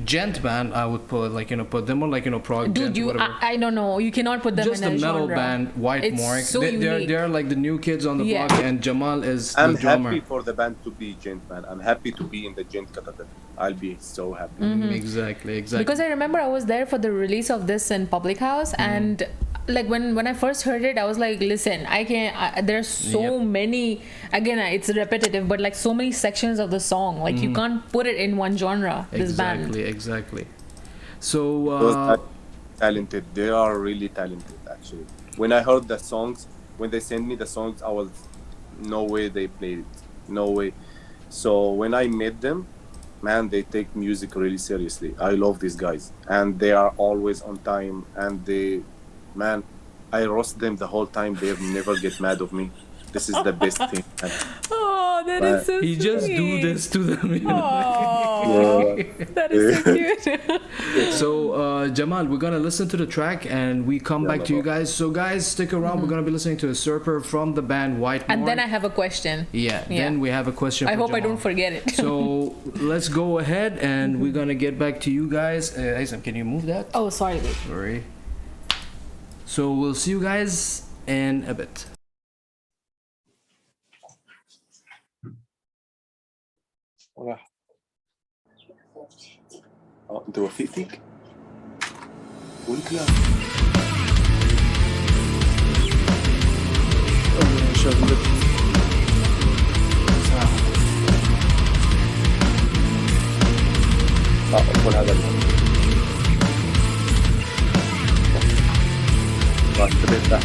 gent band. I would put put them on prog. Dude, gent, I don't know. You cannot put them just in a metal genre. band. White Morgue. So they're like the new kids on the block, and Jamal is I'm the drummer. happy for the band to be gent, man. I'm happy to be in the gent category. I'll be so happy. Exactly. Because I remember I was there for the release of this in Public House, and like when I first heard it, I was like, listen, there's so many, again, it's repetitive, but like so many sections of the song, like you can't put it in one genre. This band. Exactly. So those are talented. They are really talented, actually. When I heard the songs, when they sent me the songs, I was no way they played it, no way. So when I met them, man, they take music really seriously. I love these guys, and they are always on time, and man, I roast them the whole time. They never get mad of me. This is the best thing. Oh, that is so he sweet. just do this to them. Oh, that is so cute. So Jamal, we're gonna listen to the track and we come back to you guys. So guys, stick around. We're gonna be listening to Usurper from the band White Morgue. And then I have a question. Yeah. Then we have a question. I for hope Jamal. I don't forget it. So let's go ahead and we're gonna get back to you guys. Aysam, can you move that? Oh, sorry. Sorry. So we'll see you guys in a bit. انت وفيتك؟ قلت لا. شغلت. أقول هذا راح تبدأ.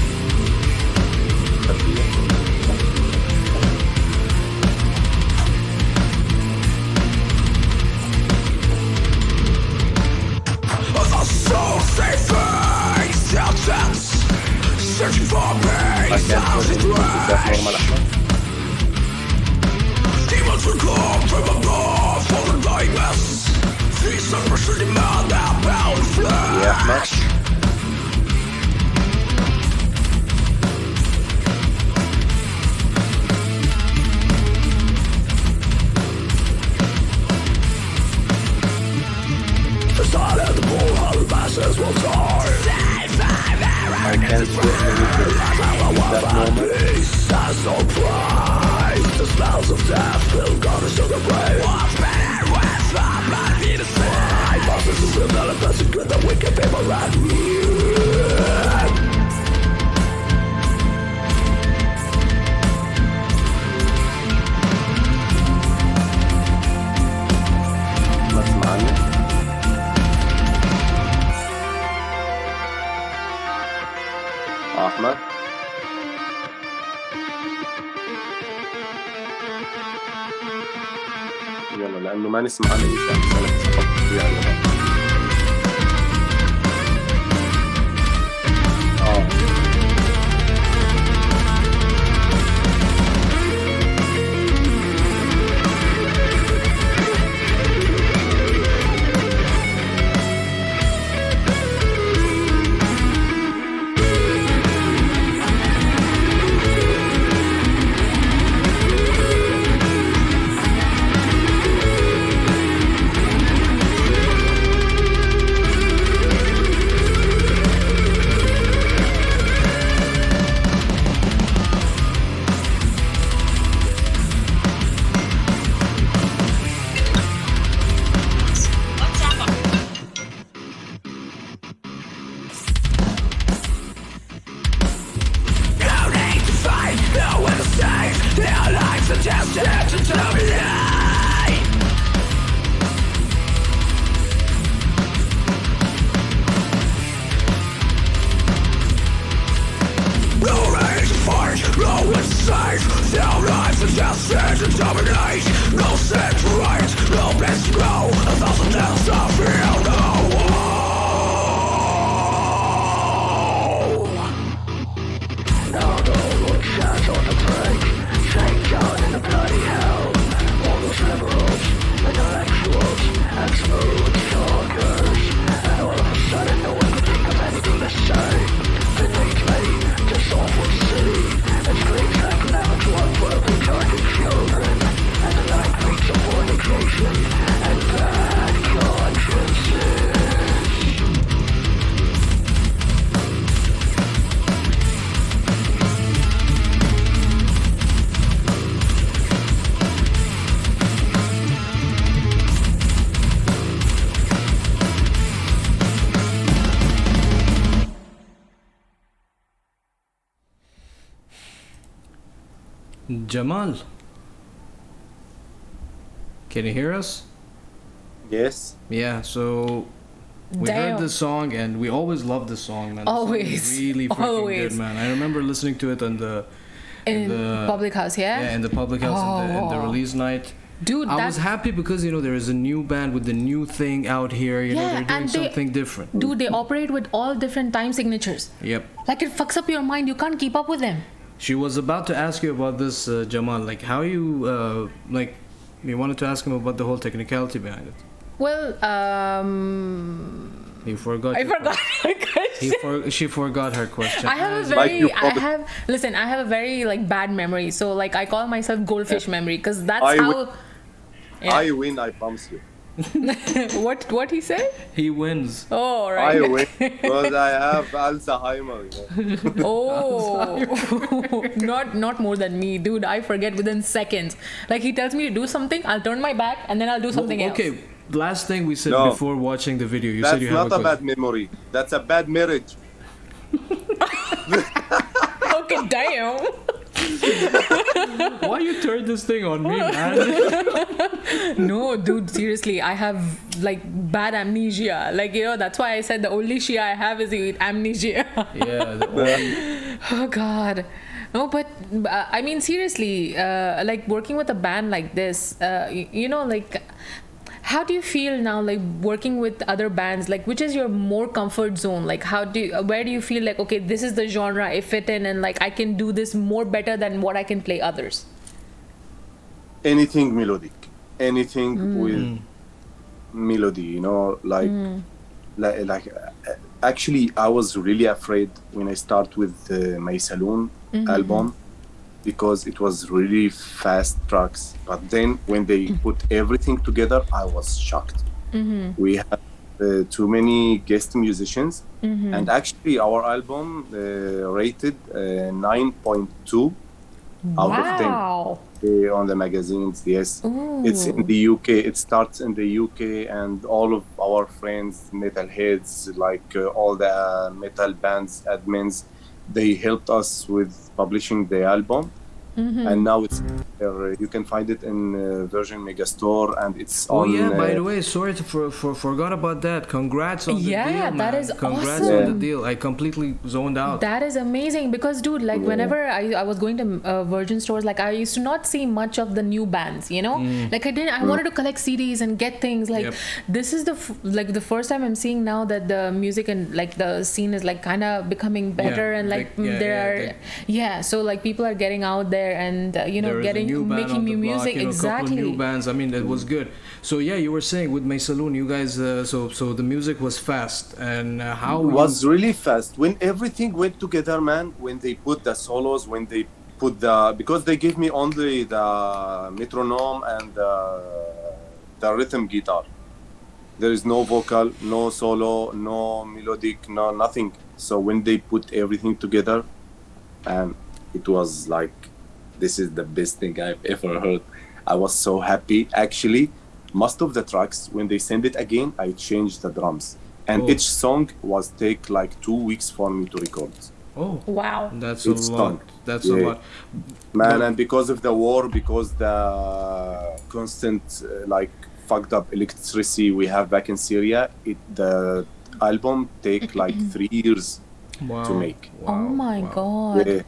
Searching for peace, sounds and threats. Demons will come from above for the nightmares. Suppression demand that pound Yeah, Ahmed. flesh. The silent bull, hollow masses will die. I can't wait that moment. Peace and surprise. The smells of death fill corners of the brain. What's better with the blood be the same? Bosses is the elements of good, the wicked people and ما تسمعني؟ أحمد. يلا لأنه ما نسمع أنا إيش عم سألك سقطت فيها ولا لا. Jamal, can you hear us? Yes. Yeah, so we Damn. heard this song and we always loved this song, man. The song is Always. really freaking Always. good, man. I remember listening to it on the in public house, yeah? in the public house in the Oh. release night. Dude, I was happy because there is a new band with the new thing out here. You know, Yeah, they're doing and they- something different. Dude, they operate with all different time signatures. Yep. Like, it fucks up your mind. You can't keep up with them. She was about to ask you about this, Jamal. Like, how you you wanted to ask him about the whole technicality behind it. Well, He forgot. I your forgot my question. She forgot her question. I have a Like you very, I have a very like bad memory. So like I call myself goldfish memory because that's I how. will- Yeah. I win, I promise you. What he said? He wins. Oh I right. win because I have Alzheimer. Oh, not more than me, dude. I forget within seconds. Like he tells me to do something, I'll turn my back and then I'll do something else. Okay, last thing we said No. before watching the video, you That's said you have not a a bad memory. That's a bad marriage. Okay, damn. Why you turn this thing on me, man? No, dude, seriously, I have like bad amnesia. Like, that's why I said the only Shia I have is amnesia. Yeah. Oh, God. No, but I mean, seriously, like working with a band like this, like, how do you feel now, like working with other bands? Like, which is your more comfort zone? Like, where do you feel like, okay, this is the genre I fit in, and like I can do this more better than what I can play others? Anything melodic, anything with melody, you know, actually I was really afraid when I start with the Maysaloon album, because it was really fast tracks. But then when they put everything together, I was shocked. We had too many guest musicians, and actually our album rated 9.2 out of 10 on the magazines. Yes. Ooh. It's in the UK. It starts in the UK, and all of our friends, metalheads, like all the metal bands admins, they helped us with publishing the album. And now it's there. You can find it in Virgin Megastore, and it's on. Oh yeah, by the way, sorry to forgot about that. Congrats on the deal, man. That is Congrats awesome. on the deal. I completely zoned out. That is amazing, because dude, like whenever I was going to Virgin stores, like I used to not see much of the new bands, you know. Like I wanted to collect CDs and get things. Like this is the first time I'm seeing now that the music and like the scene is like kind of becoming better, and like so like people are getting out there and making new music. You know, exactly. Couple new bands. I mean, that was good. So yeah, you were saying with Maysaloon, you guys. So the music was fast, and how it was really fast when everything went together, man. When they put the solos, when they put because they gave me only the metronome and the rhythm guitar. There is no vocal, no solo, no melodic, no nothing. So when they put everything together, and it was like, this is the best thing I've ever heard. I was so happy. Actually, most of the tracks, when they send it again, I changed the drums. And each song was take like 2 weeks for me to record. Oh, wow. That's a lot. That's a lot. Man, and because of the war, because the constant like fucked up electricity we have back in Syria, the album take like 3 years to make. Wow. Oh my God. Yeah.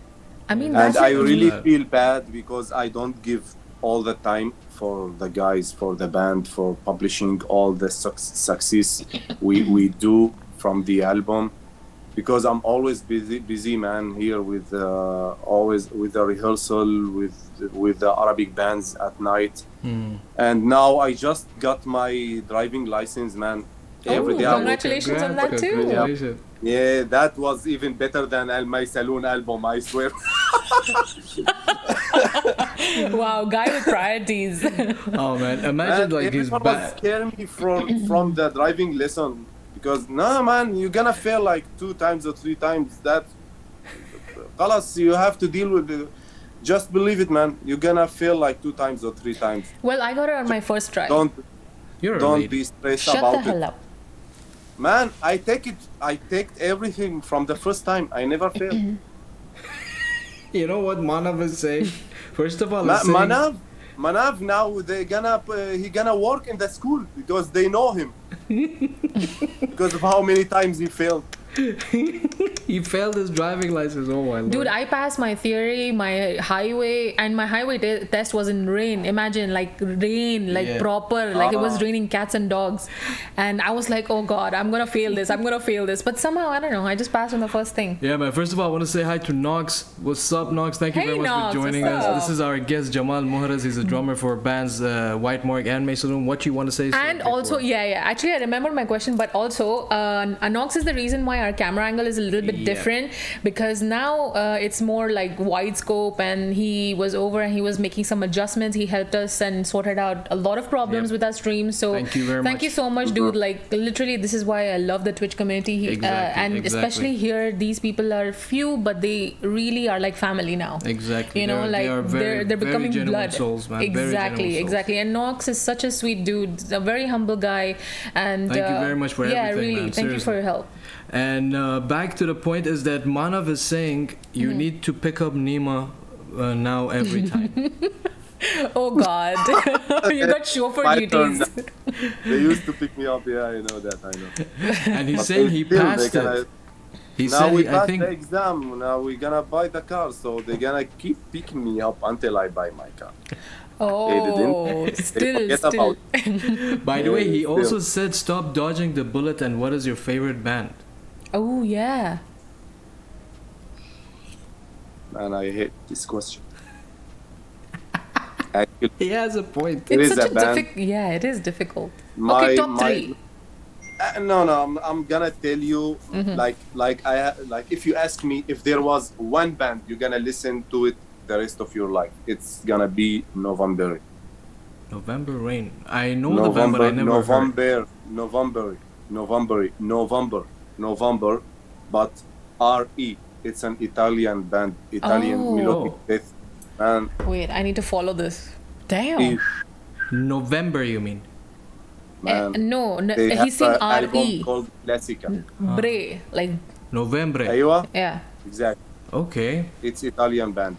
I mean, and I really feel bad because I don't give all the time for the guys, for the band, for publishing all the success we do from the album, because I'm always busy man here with always with the rehearsal with the Arabic bands at night. And now I just got my driving license, man. Every day. Congratulations on that too. Yeah, that was even better than Maysaloon album, I swear. Wow, guy with priorities. Oh man, imagine like his back. Scared me from the driving lesson, because man, you're gonna fail like 2 times or 3 times. That, خلاص, you have to deal with it. Just believe it, man. You're gonna fail like 2 times or 3 times. Well, I got it on my first try. Don't be stressed about it. Shut the hell up. Man, I take everything from the first time. I never failed. You know what Manav is saying? First of all, Manav now he gonna work in the school because they know him. Because of how many times he failed. He failed his driving license. Oh my Lord. Dude, I passed my theory, my highway, and my highway test was in rain. Imagine, like rain, like proper, like it was raining cats and dogs. And I was like, oh God, I'm gonna fail this. But somehow, I don't know, I just passed on the first thing. Yeah, man. First of all, I want to say hi to Nox. What's up, Nox? Thank you very much for joining us. This is our guest, Jamal Al-Mohrez. He's a drummer for bands Morgue and Maysaloon. What you want to say? And also, actually, I remembered my question, but also, Nox is the reason why our camera angle is a little bit different, because now it's more like wide scope, and he was over and he was making some adjustments. He helped us and sorted out a lot of problems with our stream. So thank you so much, dude. Like literally, this is why I love the Twitch community. Especially here, these people are few, but they really are like family now. Exactly. You know, they're becoming blood. Souls, man. Exactly. And Nox is such a sweet dude, a very humble guy. And thank you very much for everything. Yeah, really. Man. Thank you for your help. And back to the point is that Manav is saying you need to pick up Nima now every time. Oh God. You got chauffeur duties. They used to pick me up, I know that, I know. And he's saying he passed it. We passed the exam, now we're gonna buy the car, so they're gonna keep picking me up until I buy my car. Oh, still. By the way, he also said stop dodging the bullet, and what is your favorite band? Oh, yeah. Man, I hate this question. Actually, He has a point. it It's is such a a band. difficult. Yeah, it is difficult. My Okay, top my three. no, I'm gonna tell you, like if you ask me if there was one band you're gonna listen to it the rest of your life, it's gonna be November. November Rain. I know the band, but I never heard. November, but RE. It's an Italian band, Italian melodic Oh, death, and wait, I need to follow this. Damn. November, you mean? man, No, no, they have he's saying an album R-E. called Classica. Bre. Like, Novembre. Aywa, yeah. exactly. Okay. It's Italian band.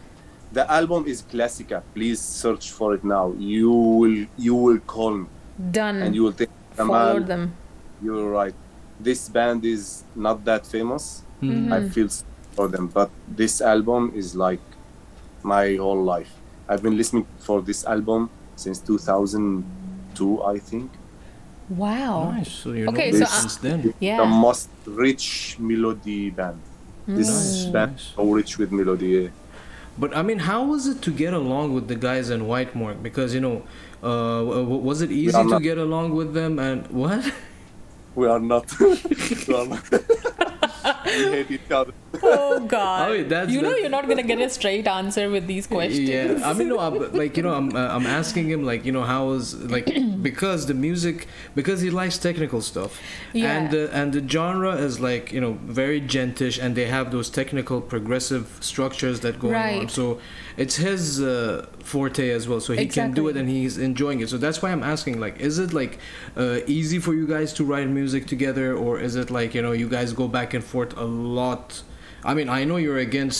The album is Classica. Please search for it now. You will call me Done. and you will think, Followed Jamal, them. you're right. This band is not that famous. I feel sorry for them, but this album is like my whole life. I've been listening for this album since 2002, I think. Wow. Nice. So you Okay, know so this since then. The Yeah. most rich melody band. This Nice, band nice. is so rich with melody. Yeah. But I mean, how was it to get along with the guys in White Morgue? Because was it easy are to not- get along with them? And what? We are not. We are not. We hate each other. Oh God! Oh, that's- you know that's- you're not gonna get a straight answer with these questions. Yeah, I mean, no, I'm asking him how is because the music, because he likes technical stuff, Yeah. and the genre is very gentish, and they have those technical progressive structures that go on. Right. So it's his forte as well, so he can do it Exactly. and he's enjoying it. So that's why I'm asking, is it easy for you guys to write music together, or is it you guys go back and forth a lot? I mean, I know you're against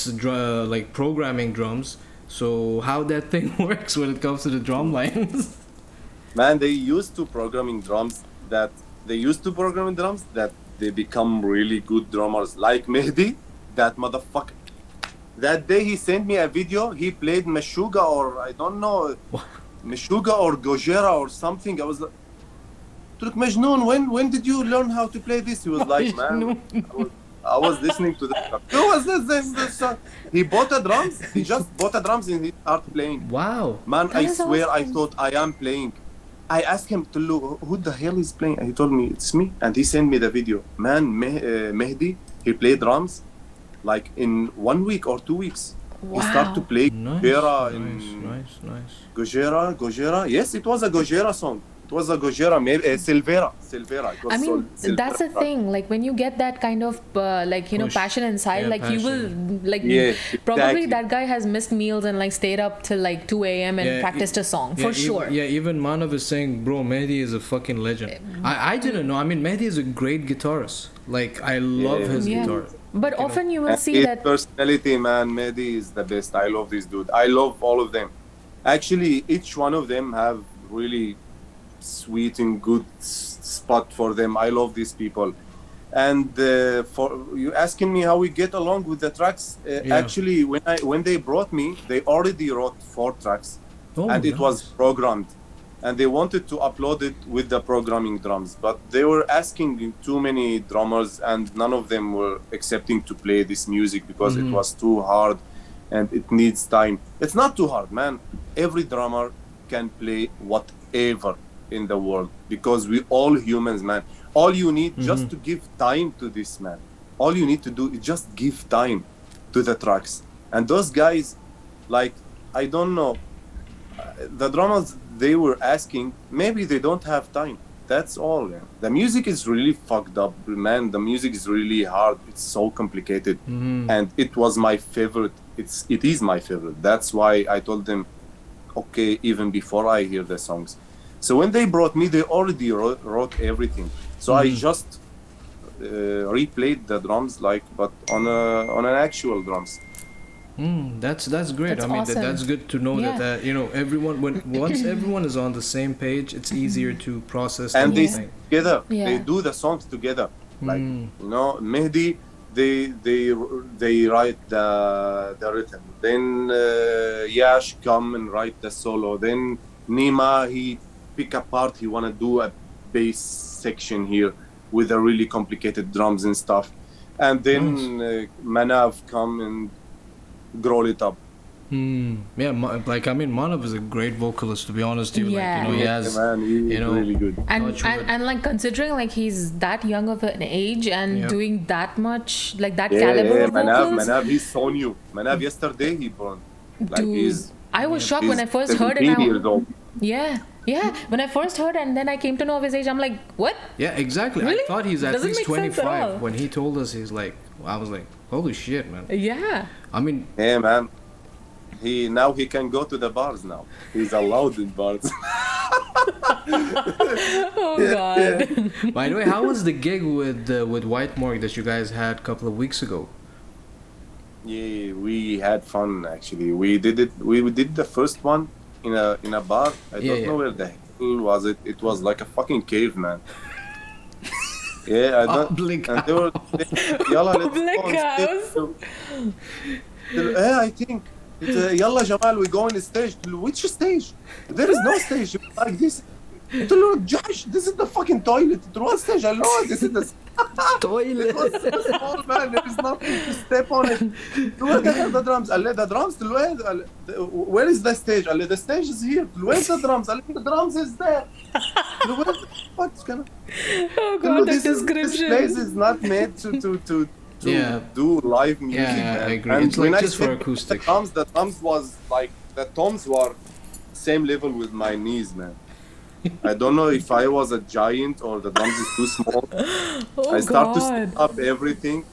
programming drums, so how that thing works when it comes to the drum lines? Man, they used to programming drums that they become really good drummers. Like Mehdi, that motherfucker. That day he sent me a video. He played Meshuga or I don't know, Meshuga or Gojira or something. I was like, Turk Majnoon, when did you learn how to play this? He was like, man, I was listening to this. Who was this song? He bought the drums. He just bought the drums and he started playing. Wow. Man, That I is swear I awesome. thought I am playing. I asked him, Tullu, who the hell is playing? And he told me, it's me. And he sent me the video. Man, Mehdi, he played drums like in 1 week or 2 weeks. He started to Wow. play Nice, Gojira nice. Gojira. Yes, it was a Gojira song. It was a Gojira, maybe Silvera. It was I mean, Silvera. that's the thing. Like when you get that kind of Push. passion inside, Yeah, you will Yeah, probably exactly. that guy has missed meals and stayed up till 2 a.m. and Yeah, practiced a song for Yeah, sure. even Manav is saying, bro, Mehdi is a fucking legend. I didn't know. I mean, Mehdi is a great guitarist. I love his Yeah. guitar. But often you will And see his that. personality, man, Mehdi is the best. I love this dude. I love all of them. Actually, each one of them have really sweet and good spot for them. I love these people. And for you asking me how we get along with the tracks, actually, when they brought me, they already wrote 4 tracks, Oh, and it was nice. programmed. And they wanted to upload it with the programming drums, but they were asking too many drummers, and none of them were accepting to play this music because it was too hard, and it needs time. It's not too hard, man. Every drummer can play whatever in the world because we all humans, man. All you need just to give time to this, man. All you need to do is just give time to the tracks. And those guys, I don't know, the drummers they were asking, maybe they don't have time. That's all. Man. The music is really fucked up, man. The music is really hard. It's so complicated, and it was my favorite. It is my favorite. That's why I told them, okay, even before I hear the songs. So when they brought me, they already wrote everything. So I just replayed the drums, but on an actual drums. That's great. That's I mean, awesome. that's good to know Yeah. that everyone once everyone is on the same page, it's easier to process And they everything. together. Yeah. They do the songs together. Mehdi, they write the rhythm. Then Yash come and write the solo. Then Nima, he pick apart. He wanna do a bass section here with a really complicated drums and stuff. And then Manav come and grow it up. Yeah, like I mean, Manav is a great vocalist, to be honest. Too. Yeah. Like, he has, He's really good. And like considering like he's that young of an age and doing that much like that caliber of vocals. Manav, he's so new. Manav yesterday he born. Like Dude, I was shocked when I first heard it. Yeah. When I first heard and then I came to know of his age, I'm like, what? Yeah, exactly. Really? I thought he's at Doesn't least make sense at 25. all. When he told us, I was like, holy shit, man. Yeah. I mean, yeah, man. He can go to the bars now. He's allowed in bars. Oh God. by the way, how was the gig with White Morgue that you guys had a couple of weeks ago? Yeah, we had fun actually. We did it. We did the first one in a bar. I don't know where the hell was it. It was like a fucking cave, man. Yeah, I don't. Public and they were, yalla, let's Public go on stage. house. Yeah, I think. Yalla Jamal, we go on the stage. Which stage? There is no stage like this. قلت له Josh, this is the fucking toilet. What stage? I know this is the toilet. It was so small, man. There is nothing to step on it. Where the hell the drums? قال لي the drums where is the stage? قال لي the stage is here. Where's the drums? قال لي the drums is there. What's gonna? Oh God, the This description. place is not made to do live music. Yeah, I agree. And It's like when I just for said acoustic. The drums was like the toms were same level with my knees, man. I don't know if I was a giant or the drums is too small. Oh I start to God. set up everything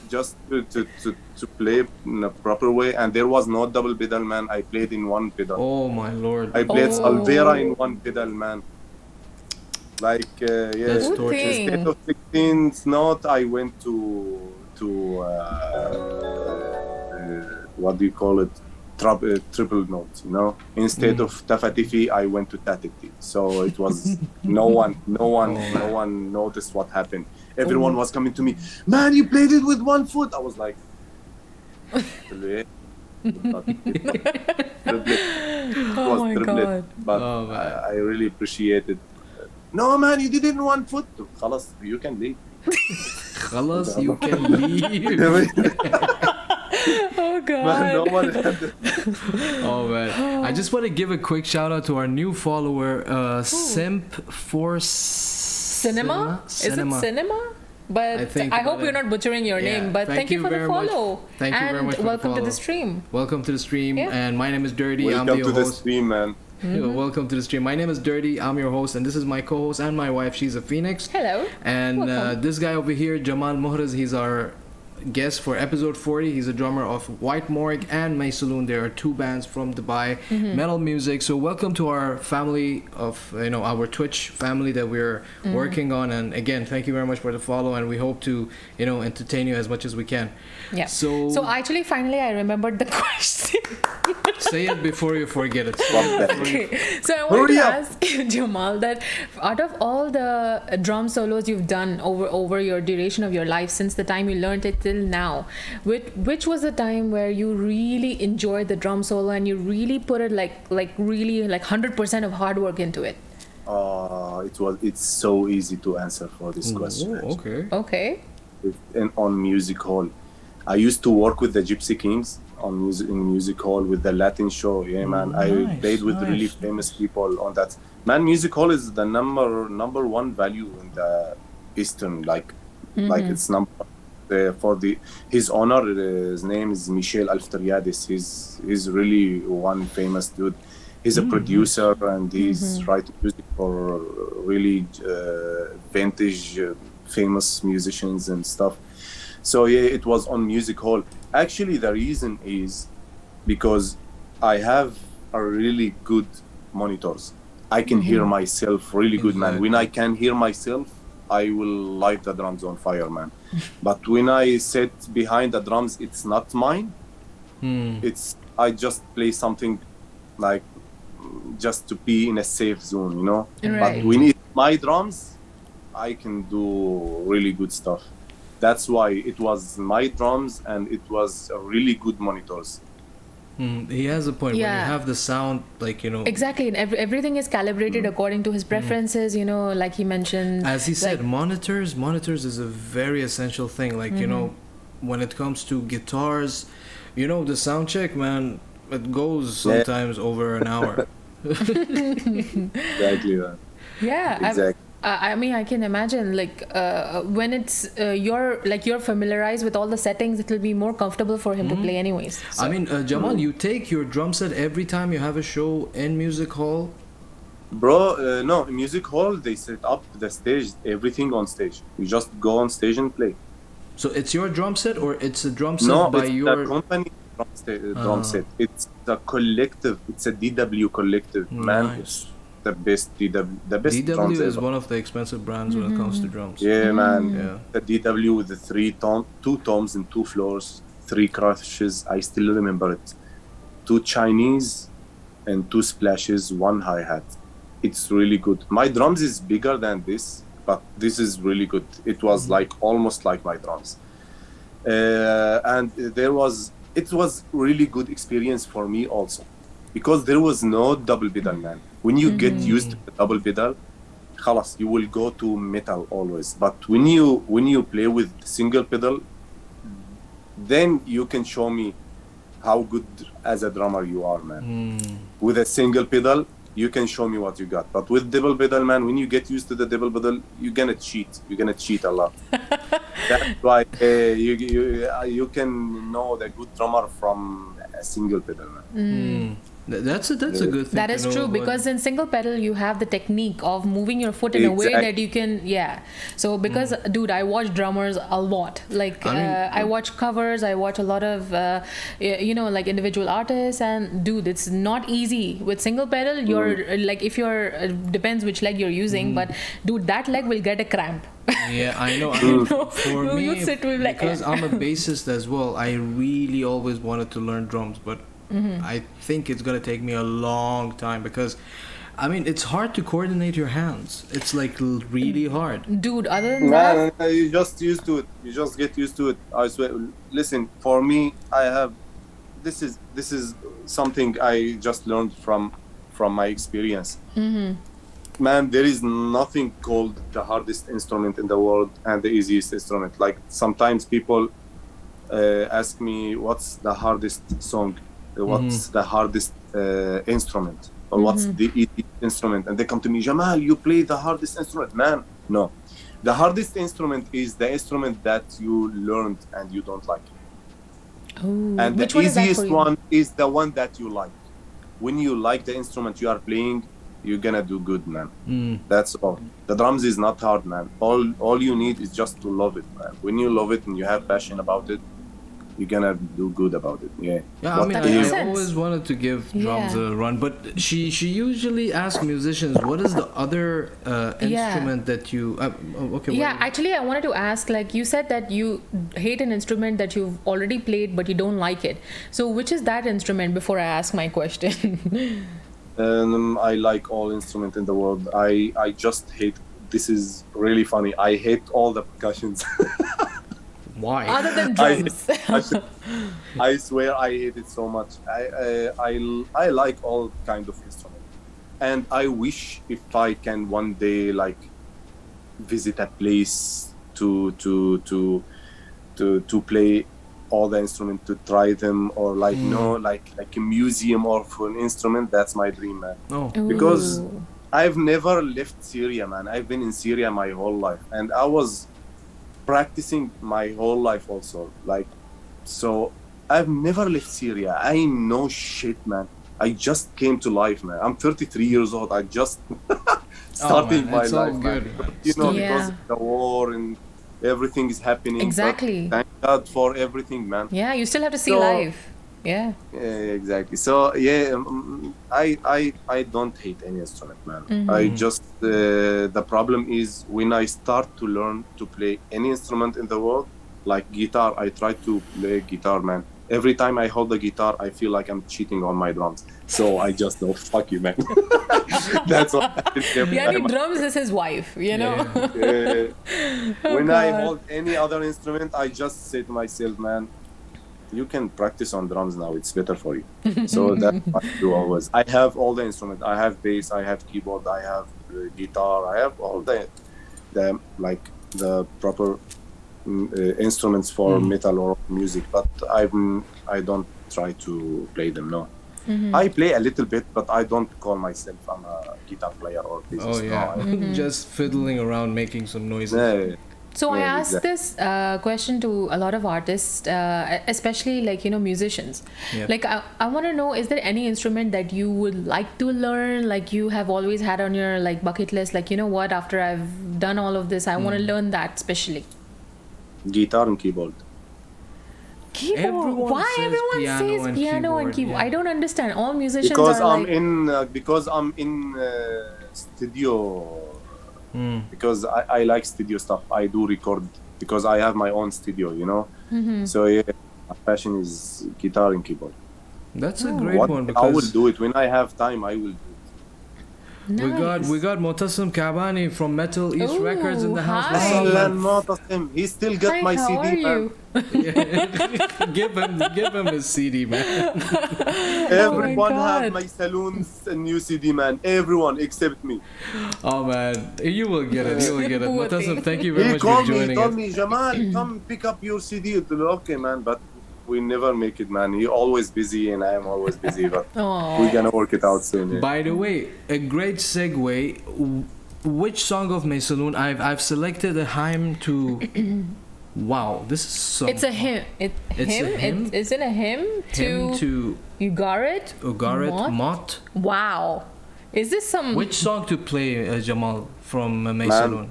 just to play in a proper way, and there was no double pedal, man. I played in one pedal. Oh my lord. I played Oh. Salvera in one pedal, man. Like That's Good torture. thing. instead of 16th note, I went to what do you call it? Triple notes, you know. Instead of tafatifi, I went to tatiti. So it was no one noticed what happened. Everyone was coming to me, man, you played it with one foot. I was like, Oh my God. but Oh, man. I really appreciate it. No, man, you did it in one foot. خلاص, you can leave. خلاص, you can leave. Oh God. Man, no one had the... Oh man, I just want to give a quick shout out to our new follower, Simp for Cinema? Is it cinema? But I hope you're not butchering your name. But thank you for the follow. Thank you very much for welcome the to the stream. Welcome to the stream. Yeah. And my name is Dirty. Welcome I'm your to the host. stream, man. Welcome to the stream. My name is Dirty. I'm your host, and this is my co-host and my wife. She's a Phoenix. Hello. And Welcome. this guy over here, Jamal Al-Mohrez, he's our guest for episode 40. He's a drummer of White Morgue and Maysaloon. There are two bands from Dubai, metal music. So welcome to our family of, our Twitch family that we're working on. And again, thank you very much for the follow, and we hope to, entertain you as much as we can. Yeah. So actually, finally, I remembered the question. say it before you forget it. Okay. So I want to ask you, Jamal, that out of all the drum solos you've done over your duration of your life, since the time you learned it till now, which was the time where you really enjoyed the drum solo and you really put it like really 100% of hard work into it? It's so easy to answer for this question. Oh, Okay. And on music hall, I used to work with the Gypsy Kings in music hall with the Latin show. Yeah, man. I played with really famous people on that. Man, music hall is the number one value in the Eastern. Like it's number. For his honor, his name is Michel Alfteriadis. He's really one famous dude. He's a producer and he's writing music for really vintage famous musicians and stuff. So yeah, it was on music hall. Actually, the reason is because I have a really good monitors. I can hear myself really good, man. When I can hear myself, I will light the drums on fire, man. But when I sit behind the drums, it's not mine. I just play something like just to be in a safe zone, Right. But when it's my drums, I can do really good stuff. That's why it was my drums and it was a really good monitors. He has a point. When you have the sound, Exactly, and everything is calibrated according to his preferences, like he mentioned. As he said, monitors is a very essential thing. When it comes to guitars, the sound check, man, it goes sometimes over an hour. Exactly, man. Yeah, Exactly. I mean, I can imagine when it's you're familiarized with all the settings, it will be more comfortable for him to play anyways. So. I mean, Jamal, you take your drum set every time you have a show in music hall? Bro, no, in music hall, they set up the stage, everything on stage. You just go on stage and play. So it's your drum set, or it's a drum set No, by it's your... the company drum set. It's the collective. It's a DW collective. Man, it's the best DW. The best drums DW is ever. one of the expensive brands when it comes to drums. Yeah, man. Yeah. The DW with the two toms and 2 floors, 3 crashes. I still remember it. 2 Chinese and 2 splashes, 1 hi-hat. It's really good. My drums is bigger than this, but this is really good. It was like almost like my drums. And it was really good experience for me also, because there was no double pedal, man. When you get used to the double pedal, خلاص, you will go to metal always. But when you play with single pedal, then you can show me how good as a drummer you are, man. With a single pedal, you can show me what you got. But with double pedal, man, when you get used to the double pedal, you're gonna cheat. You're gonna cheat a lot. That's why you can know the good drummer from a single pedal, man. That's a good thing. That is true, because in single pedal you have the technique of moving your foot in a way that you can, So because, dude, I watch drummers a lot. Like I watch covers, I watch a lot of, like individual artists, and dude, it's not easy with single pedal. You're like, if you're depends which leg you're using, but dude, that leg will get a cramp. Yeah, I know. I mean, for me, like, because I'm a bassist as well, I really always wanted to learn drums, but I think it's gonna take me a long time, because I mean, it's hard to coordinate your hands. It's like really hard. Dude, other than that, You just used to it. You just get used to it. I swear. Listen, for me, this is something I just learned from my experience. Man, there is nothing called the hardest instrument in the world and the easiest instrument. Like, sometimes people ask me, what's the hardest song? What's the hardest instrument? Or what's the easiest instrument? And they come to me, Jamal, you play the hardest instrument. Man, no. The hardest instrument is the instrument that you learned and you don't like. And the easiest one is the one that you like. When you like the instrument you are playing, you're gonna do good, man. That's all. The drums is not hard, man. All you need is just to love it, man. When you love it and you have passion about it, you're gonna do good about it. Yeah. I mean, I always wanted to give drums a run, but she usually asks musicians, what is the other instrument that you actually I wanted to ask, like, you said that you hate an instrument that you've already played but you don't like it. So which is that instrument, before I ask my question? I like all instruments in the world. I just hate, this is really funny, I hate all the percussions. Why? Other than drums. I swear I hate it so much. I like all kind of instruments, and I wish if I can one day like visit a place to play all the instruments, to try them, or like like a museum or for an instrument. That's my dream, man. Because I've never left Syria, man. I've been in Syria my whole life, and I was practicing my whole life also, like, so I've never left Syria. I know shit, man. I just came to life, man. I'm 33 years old. I just starting my life, good, man. Because of the war and everything is happening. Exactly. Thank God for everything, man. Yeah, you still have to see life. Yeah, exactly. So I don't hate any instrument, man. I just the problem is when I start to learn to play any instrument in the world, like guitar. I try to play guitar, man. Every time I hold the guitar, I feel like I'm cheating on my drums. So I just know, fuck you, man. That's all. Drums is his wife, you know. When I hold any other instrument, I just say to myself, man, you can practice on drums now. It's better for you. So that's what I do always. I have all the instruments. I have bass. I have keyboard. I have guitar. I have all the proper instruments for metal or music. But I don't try to play them. No. I play a little bit, but I don't call myself I'm a guitar player or bassist. Oh yeah, No, just fiddling around, making some noises. yeah. So I Yeah, asked this question to a lot of artists, especially like, you know, musicians. Yeah. Like I want to know, is there any instrument that you would like to learn, like you have always had on your like bucket list, like, you know what, after I've done all of this, I want to learn that especially? Guitar and keyboard. Keyboard. Everyone Why says everyone piano says and piano and keyboard, keyboard? yeah. I don't understand. All musicians Because are I'm in studio. Because I like studio stuff. I do record because I have my own studio, you know. So yeah, my passion is guitar and keyboard. That's a great What one I will because do it when I have time. I will do it. nice. we got Motassim Kabani from Metal East Ooh, Records in the house. hi. What's up, Alan man? Motassim, he still got Hi, my how CD. are Man. you? give him his CD, man. Everyone God. have Maysaloon's new CD, man. Everyone except me. Oh man, you will get it. You will get it. Poor Motassim, thing. thank you very He much for called me, he joining told us. me, Jamal, come pick up your CD. Okay, man, but we never make it, man. He always busy and I am always busy, but Aw. we're gonna work it out soon. Yeah. By the way, a great segue. Which song of Maysaloon? I've selected a hymn to. Wow, this is so. It's a hymn. It's a hymn? Is it a hymn to Ugarit? Ugarit Mott. Wow. Is this some... Which song to play, Jamal, from Maysaloon?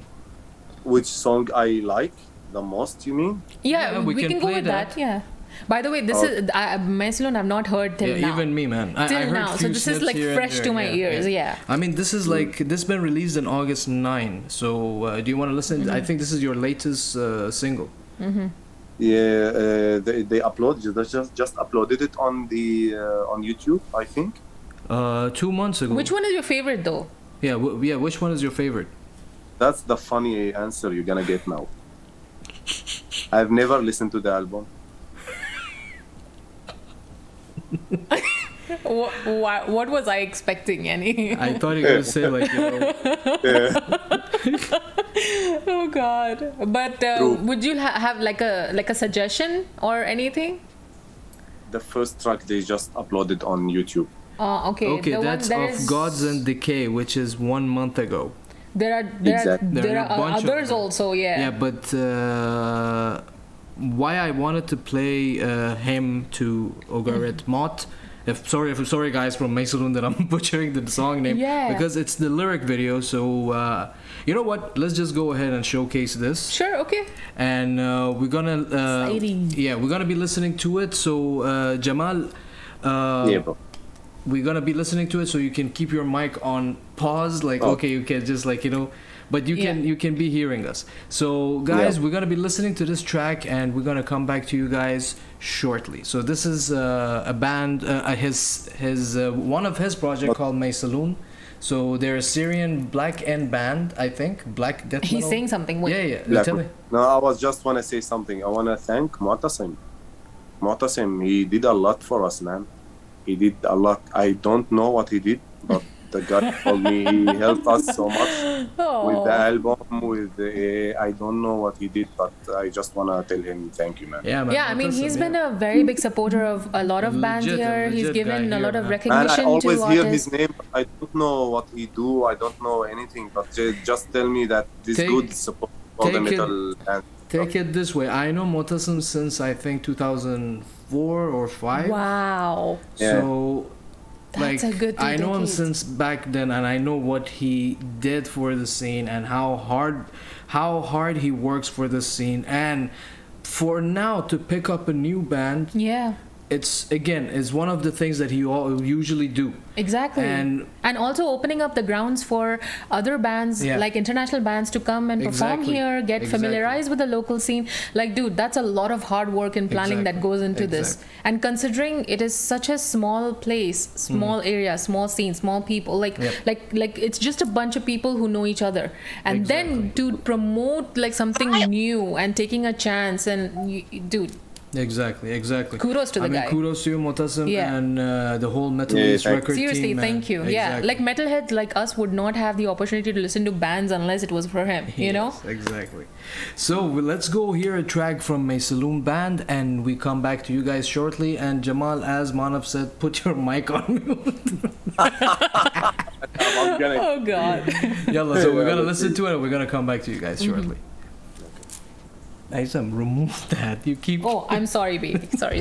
Which song I like the most, you mean? Yeah, we we can can go play with that. that. Yeah. By the way, this is Maysaloon I've not heard till Yeah, now. even me, man. I Till heard now. few So this is snips like here and fresh there, to my ears. Yeah. I mean, this is like this been released on August 9. So do you want to listen? I think this is your latest single. Yeah, they just uploaded it on the on YouTube, I think. 2 months ago. Which one is your favorite though? Yeah, yeah. Which one is your favorite? That's the funny answer you're gonna get now. I've never listened to the album. What was I expecting, Annie? I thought you were gonna say like, you know, Oh God! But True. would you have like a suggestion or anything? The first track they just uploaded on YouTube. Oh, okay. okay, The one that's that of is- Gods and Decay, which is 1 month ago. There are Exactly. There are a bunch of others them. also. Yeah. Yeah, but why I wanted to play him to Ugarit Mott. Sorry guys from Maysaloon that I'm butchering the song name. Yeah. Because it's the lyric video. So you know what? Let's just go ahead and showcase this. Sure. Okay. And we're gonna Exciting. we're gonna be listening to it. So Jamal, Yeah, bro. we're gonna be listening to it, so you can keep your mic on pause. Like okay, you can just like but you can Yeah. you can be hearing us. So guys, Yeah. we're gonna be listening to this track, and we're gonna come back to you guys shortly. So this is a band, his one of his project called Maysaloon. So they're a Syrian black end band, I think, black death metal. He's saying something. Wait. Yeah, Black- tell me. No, I was just wanna say something. I wanna thank Motassim. Motassim, he did a lot for us, man. He did a lot. I don't know what he did, but the guy told me he helped us so much with the album. With the, I don't know what he did, but I just wanna tell him thank you, man. Yeah, man. Yeah, I mean, Motassim, he's yeah. been a very big supporter of a lot of bands Legit, here. He's legit given guy a lot here, of man. And recognition I always to hear artists. his name. I don't know what he do. I don't know anything, but just tell me that this Take- good support for the take it- metal band. Take it this way. I know Motassim since I think 2004 or 5. Wow. Yeah. So That's a good I know him decade. since back then, and I know what he did for the scene and how hard he works for the scene. And for now to pick up a new band, Yeah. it's one of the things that he usually do. Exactly. And- also opening up the grounds for other bands, Yeah. like international bands, to come and perform Exactly. here, get Exactly. familiarized with the local scene. Like, dude, that's a lot of hard work and planning that Exactly. goes into this. Exactly. And considering it is such a small place, small area, small scene, small people, Yep. like it's just a bunch of people who know each other. And then Exactly. to promote like something new and taking a chance, and dude, Exactly. Kudos to the guy. Kudos to you, Motasim, Yeah. and the whole Metal East record Seriously, team. thank you. Yeah, like metalheads like us would not have the opportunity to listen to bands unless it was for him, you know? Exactly. So let's go hear a track from Maysaloon Band, and we come back to you guys shortly. And Jamal, as Manav said, put your mic on mute. Oh God. Yalla, so we're gonna listen to it, and we're gonna come back to you guys shortly. Aisam, remove that. You keep. Oh, I'm sorry, baby. Sorry.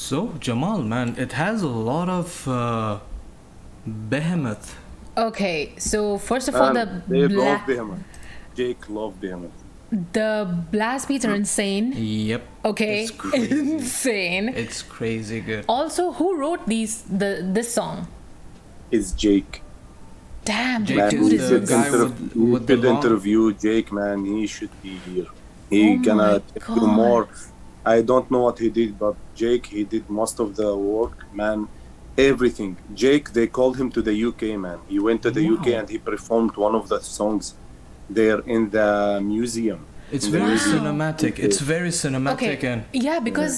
So Jamal, man, it has a lot of behemoth. Okay, so first of all, They love Behemoth. Jake loved Behemoth. the blast beats are insane. Yep. Okay, It's crazy. insane. It's crazy good. Also, who wrote this song? It's Jake. Damn, Jake Man, is dude the is guy insane. with you the should long- interview Jake, man. He should be here. He Oh gonna my tell you God. more. I don't know what he did, but Jake, he did most of the work, man. Everything. Jake, they called him to the UK, man. He went to the UK Wow. and he performed one of the songs there in the museum. It's In the very museum. cinematic. It's very cinematic and Yeah, because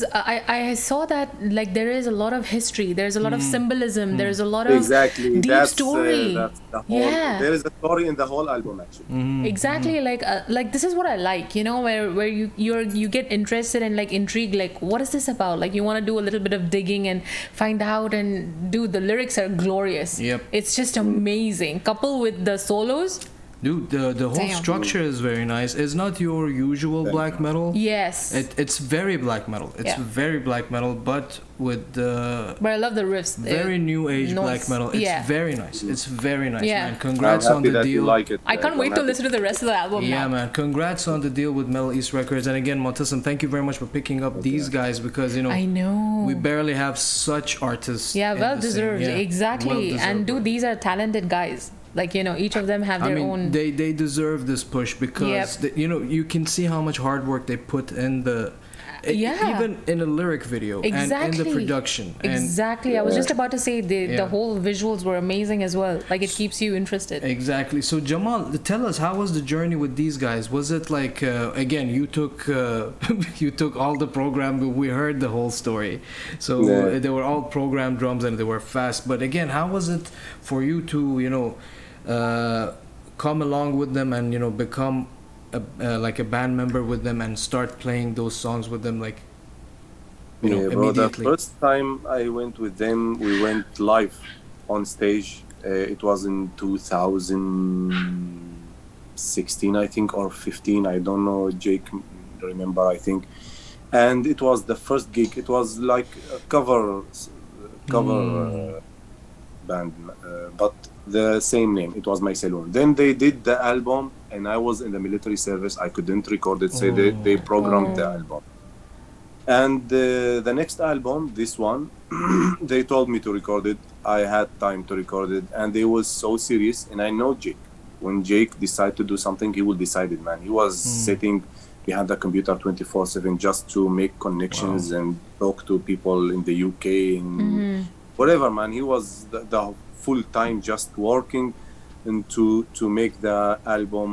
I saw that like there is a lot of history, there's a lot of symbolism, there's a lot of Exactly. deep story. That's the whole. Yeah. There is a story in the whole album, actually. Exactly, like this is what I like, you know, where you get interested and like intrigued, like what is this about? Like you want to do a little bit of digging and find out, and dude, the lyrics are glorious. Yep. It's just amazing. Couple with the solos. dude, the whole Damn. structure is very nice. It's not your usual black metal. Yes. It's very black metal. It's Yeah. very black metal, but with the But I love the riffs. very new age noise. black metal. It's Yeah. very nice. It's very nice, Yeah. man. I'm Congrats on happy the that deal. you like it. I can't wait I'm to happy. listen to the rest of the album Yeah, now. man. Congrats on the deal with Metal East Records. And again, Mu'tasim, thank you very much for picking up these guys because, you know, I know. we barely have such artists. Yeah, in well the scene. deserved. Yeah, Exactly. well-deserved. And dude, these are talented guys. Like, you know, each of them have I their mean, own. they deserve this push because Yep. you know, you can see how much hard work they put in the Yeah. even in a lyric video and in Exactly. the production. And Exactly. I was just about to say the Yeah. whole visuals were amazing as well. Like it keeps you interested. exactly. So Jamal, tell us, how was the journey with these guys? Was it like again, you took you took all the program, we heard the whole story. So Yeah. they were all programmed drums and they were fast. But again, how was it for you to, you know, come along with them and, you know, become like a band member with them and start playing those songs with them, like, you know, Yeah, bro, the immediately? first time I went with them, we went live on stage. It was in 2016, I think, or 15. I don't know. Jake, remember, I think. And it was the first gig. It was like a cover band, but the same name. It was Maysaloon. Then they did the album, and I was in the military service. I couldn't record it, so they programmed the album. And the next album, this one, they told me to record it. I had time to record it, and they was so serious. And I know Jake. When Jake decided to do something, he will decide it, man. He was sitting behind the computer 24/7 just to make connections and talk to people in the UK and whatever, man. He was the full time just working and to make the album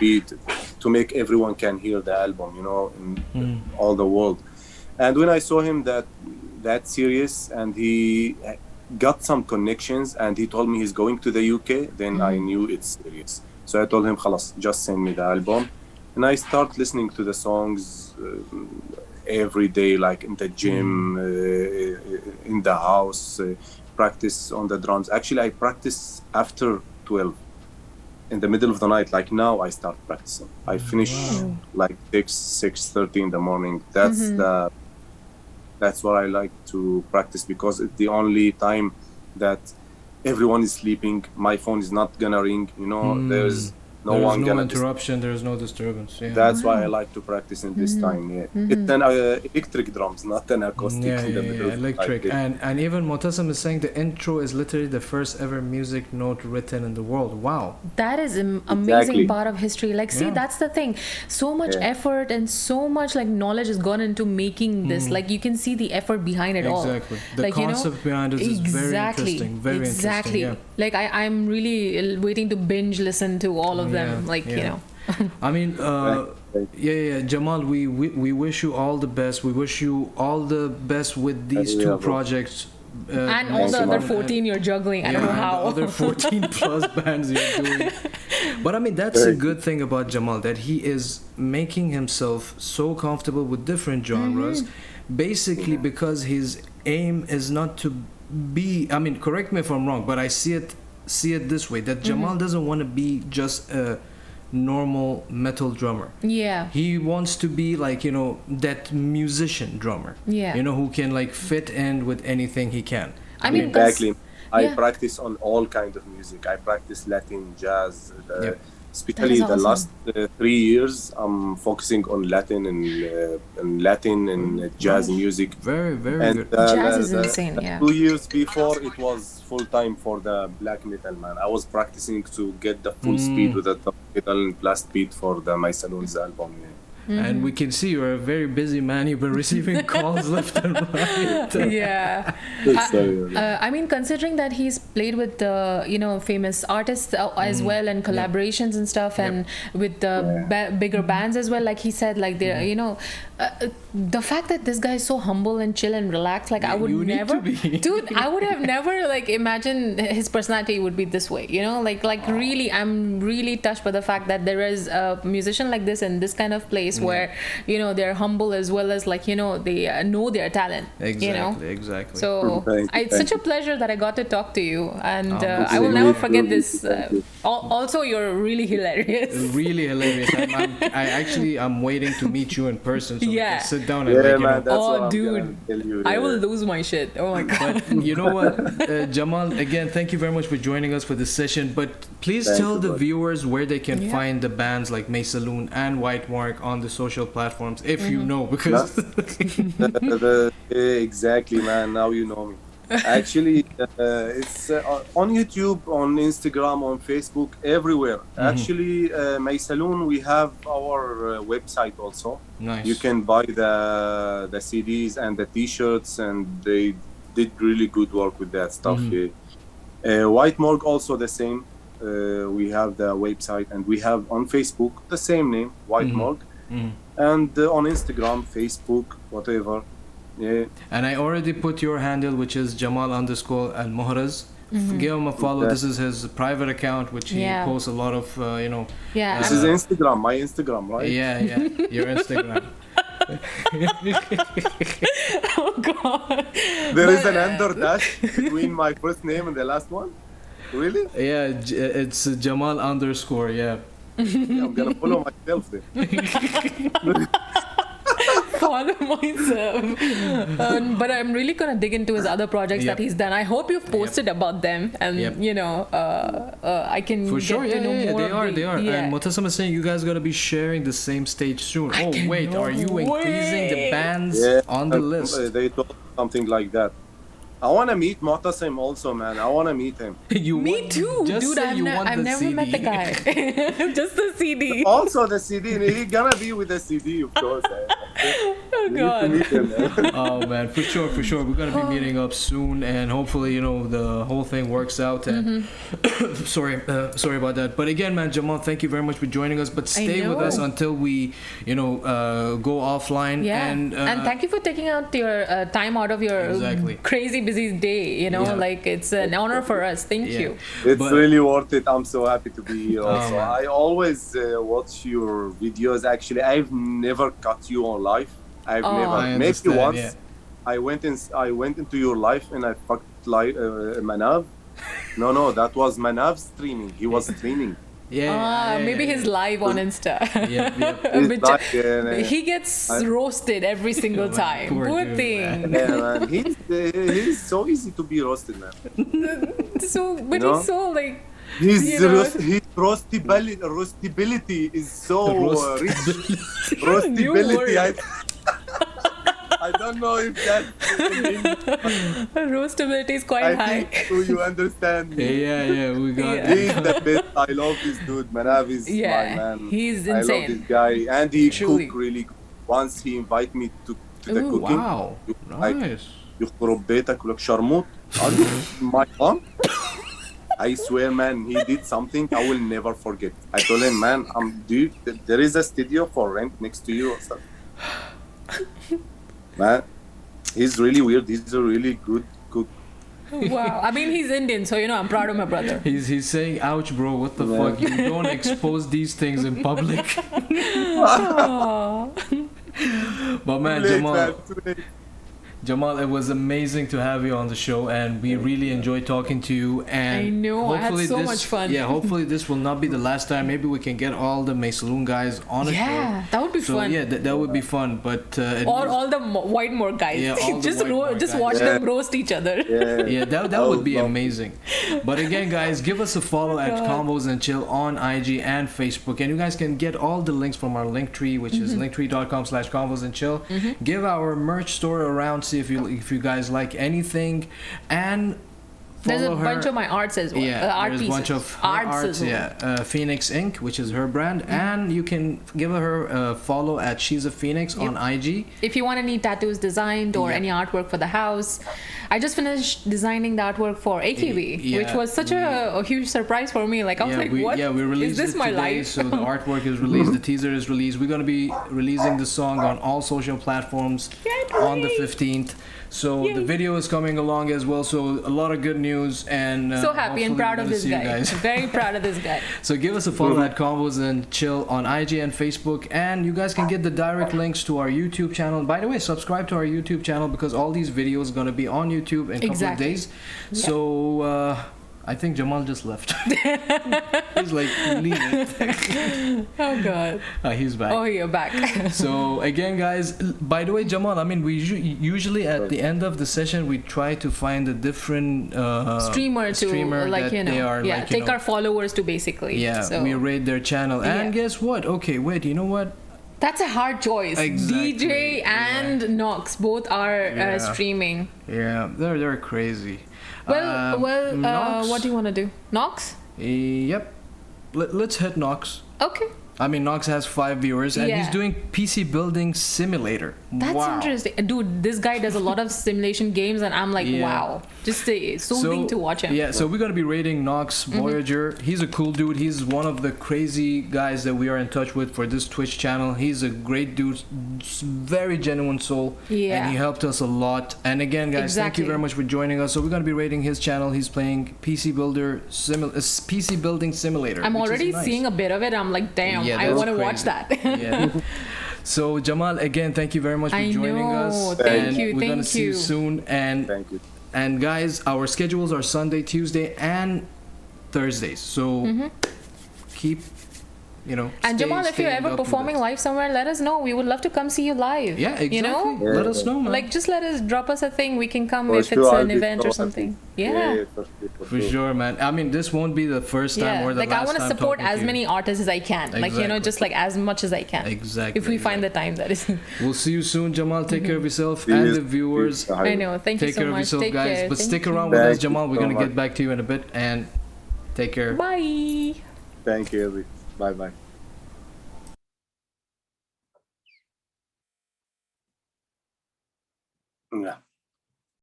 beat, to make everyone can hear the album, you know, in all the world. And when I saw him that serious, and he got some connections, and he told me he's going to the UK, then I knew it's serious. So I told him, "Khalas, just send me the album." And I start listening to the songs every day, like in the gym, in the house, practice on the drums. Actually, I practice after 12, in the middle of the night. Like now, I start practicing. I finish like 6:30 in the morning. That's what I like to practice, because it's the only time that everyone is sleeping. My phone is not gonna ring. You know, there's no there's one no gonna interruption, there's no disturbance. Yeah. That's why I like to practice in this time. Yeah, it's an electric drums, not an acoustic. In the middle of the electric. night. And even Mu'tasim is saying the intro is literally the first ever music note written in the world. Wow. That is amazing Exactly. part of history. Like, see, Yeah. that's the thing. So much effort and so much like knowledge has gone into making this. Like, you can see the effort behind it all. Exactly. The Like, concept behind it is very interesting. Very exactly. interesting. Yeah. Like, I'm really waiting to binge listen to all of them. Yeah, Like, you yeah. know. I mean, Jamal, we wish you all the best. We wish you all the best with these Yeah, two bro. projects. And all the other Maysaloon 14 you're juggling. I don't know and how. the other 14 plus bands you're doing. But I mean, that's a good thing about Jamal, that he is making himself so comfortable with different genres, basically because his aim is not to be, I mean, correct me if I'm wrong, but I see it this way, that Jamal doesn't want to be just normal metal drummer. Yeah. He wants to be like, you know, that musician drummer. Yeah. You know, who can like fit in with anything he can. I mean, exactly. I yeah. practice on all kinds of music. I practice Latin, jazz, Yep. especially That the is last 3 years. I'm focusing on Latin and jazz music. Very, very And good. Jazz is insane, yeah. 2 years before, it was full time for the black metal, man. I was practicing to get the full speed with the top metal and blast beat for the Maysaloon's album. Yeah. And we can see you're a very busy man. You've been receiving calls left and right. Yeah. I mean, considering that he's played with the, you know, famous artists as well, and collaborations and stuff, and with the bigger bands as well, like he said, like they're, you know, the fact that this guy is so humble and chill and relaxed, like I would You need never, to be. dude, I would have never like imagined his personality would be this way, you know, like really, I'm really touched by the fact that there is a musician like this in this kind of place where, you know, they're humble as well as like, you know, they know their talent, Exactly, you know. exactly. So it's such a pleasure that I got to talk to you, and I will really never forget good. this. Also, you're really hilarious. Really hilarious. I'm waiting to meet you in person, so we Yeah. can sit down and Yeah, like, you man, know. that's what Oh, I'm dude, gonna tell you. I will lose my shit. Oh my god. But you know what, Jamal, again, thank you very much for joining us for this session. But please Thank tell you, the bud. viewers where they can Yeah. find the bands like Maysaloon and White Morgue on the social platforms, if you know, because Exactly, man. Now you know me. Actually, it's on YouTube, on Instagram, on Facebook, everywhere. Actually, Maysaloon, we have our website also. nice. You can buy the CDs and the T-shirts, and they did really good work with that stuff. Yeah. White Morgue also the same. We have the website, and we have on Facebook the same name, White Morgue, and on Instagram, Facebook, whatever. Yeah. And I already put your handle, which is Jamal _ Al-Mohrez. Give him a follow. This is his private account, which he Yeah. posts a lot of, you know. Yeah. This is Instagram, my Instagram, right? Yeah, your Instagram. Oh god. There is an under dash between my first name and the last one. Really? Yeah, it's Jamal _ yeah. Yeah, I'm gonna follow myself then. Follow myself. But I'm really gonna dig into his other projects Yep. that he's done. I hope you've posted about them, and Yep. you know, I can For get sure, to know more. they are. Yeah. And Mutasam is saying you guys gotta be sharing the same stage soon. Oh cannot wait, are you increasing the wait. bands Yeah, on the list? They told something like that. I wanna meet Mu'tasim also, man. I wanna meet him. You Me want- too, just dude. say I've, you want I've the never CD. met the guy. Just the CD. Also the CD. He gonna be with the CD, of course. Oh You need to god. meet him, man. Oh man, for sure. We're gonna be meeting up soon, and hopefully, you know, the whole thing works out. And sorry about that. But again, man, Jamal, thank you very much for joining us. But stay with know. us until we, you know, go offline. Yeah. And thank you for taking out your time out of your Exactly. crazy busy day. You know, Yeah. like it's an honor for us. Thank Yeah. you. It's But- really worth it. I'm so happy to be here. Also, man. I always watch your videos. Actually, I've never cut you on live. I've Oh. never. I Maybe understand, once. yeah. I went into your life and I fucked Manav. No, that was Manav streaming. He was streaming. Maybe he's live on Insta. Yeah. He's Which- like, yeah, He gets roasted every single man, time. poor Poor dude, thing. man. He's so easy to be roasted, man. So, but know? he's so like. His You know- his roastability is so rich. New Roastability. word. I don't know if that. Roastability is quite I high. think you understand me. Yeah, we got Yeah. He's the best. I love this dude. Manav is Yeah, my man. he's I love insane. this guy, and he Truly. cook really good. Once he invite me to the Ooh, cooking. Wow, Like, nice. يخرب بيتك ولك شرموط. My mom. I swear, man, he did something I will never forget. I told him, man, dude, there is a studio for rent next to you or something. Man, he's really weird. He's a really good cook. Wow. I mean, he's Indian, so you know, I'm proud of my brother. He's saying, "Ouch, bro! What the Yeah. fuck? You don't expose these things in public." Aw. But man, Too late, Jamal, man, too late. Jamal, it was amazing to have you on the show, and we really enjoyed talking to you. And I know, I had so much fun. Yeah, hopefully this will not be the last time. Maybe we can get all the Maysaloon guys on a show. Yeah, that would be fun. Yeah, that would be fun. But or all the White Morgue guys. Yeah, all just the White Morgue just guys. watch them roast each other. Yeah, that would be amazing. But again, guys, give us a follow at Convos and Chill on IG and Facebook, and you guys can get all the links from our link tree, which is linktree.com/Convos and Chill. Give our merch store a round, see if you guys like anything, and there's a her. bunch of my arts as well. Yeah, art there's a bunch of her arts. Yeah, Phoenix Inc., which is her brand, and you can give her a follow at She's a Phoenix on IG. If you want any tattoos designed or any artwork for the house, I just finished designing the artwork for AKB, which was such a huge surprise for me. Like I was like, what? Yeah, we released is this it my today, life? So the artwork is released, the teaser is released. We're gonna be releasing the song on all social platforms on the 15th. So the video is coming along as well. So a lot of good news, and so happy and proud of this guy. Very proud of this guy. So give us a follow at Convos and Chill on IG and Facebook, and you guys can get the direct links to our YouTube channel. By the way, subscribe to our YouTube channel because all these videos are gonna be on YouTube in a couple of days. Yeah. So I think Jamal just left. He's like, leave it. Oh God. He's back. Oh, you're back. So again, guys, by the way, Jamal, I mean, we usually at the end of the session, we try to find a different streamer like, that they are, like, take our followers to basically. Yeah, so we rate their channel. And guess what? Okay, wait, you know what? That's a hard choice. Exactly. DJ and Nox both are streaming. Yeah, they're crazy. Well, what do you want to do? Nox? Yep. Let's hit Nox. Okay. I mean, Nox has 5 viewers, and he's doing PC Building Simulator. That's interesting. Dude, this guy does a lot of simulation games, and I'm like, wow. Just soothing to watch him. Yeah, so we're going to be rating Nox Voyager. He's a cool dude. He's one of the crazy guys that we are in touch with for this Twitch channel. He's a great dude, very genuine soul, and he helped us a lot. And again, guys, thank you very much for joining us. So we're going to be rating his channel. He's playing PC Building Simulator. I'm already seeing a bit of it. I'm like, damn. I want to watch that. So Jamal, again, thank you very much for joining us. Thank you. We're gonna see you soon. And thank you. And guys, our schedules are Sunday, Tuesday, and Thursdays. So keep. And Jamal, if you're ever performing live somewhere, let us know. We would love to come see you live. Yeah, exactly. Let us know, man. Like, just drop us a thing. We can come if it's an event or something. Yeah. For sure, man. I mean, this won't be the first time or the last time. I want to support as many artists as I can. Exactly. Like, just like as much as I can. Exactly. If we find the time, that is. We'll see you soon, Jamal. Take care of yourself and the viewers. I know. Thank you so much. Take care of yourself, guys. Care. But stick around with us, Jamal. We're going to get back to you in a bit. And take care. Bye. Thank you. Bye-bye.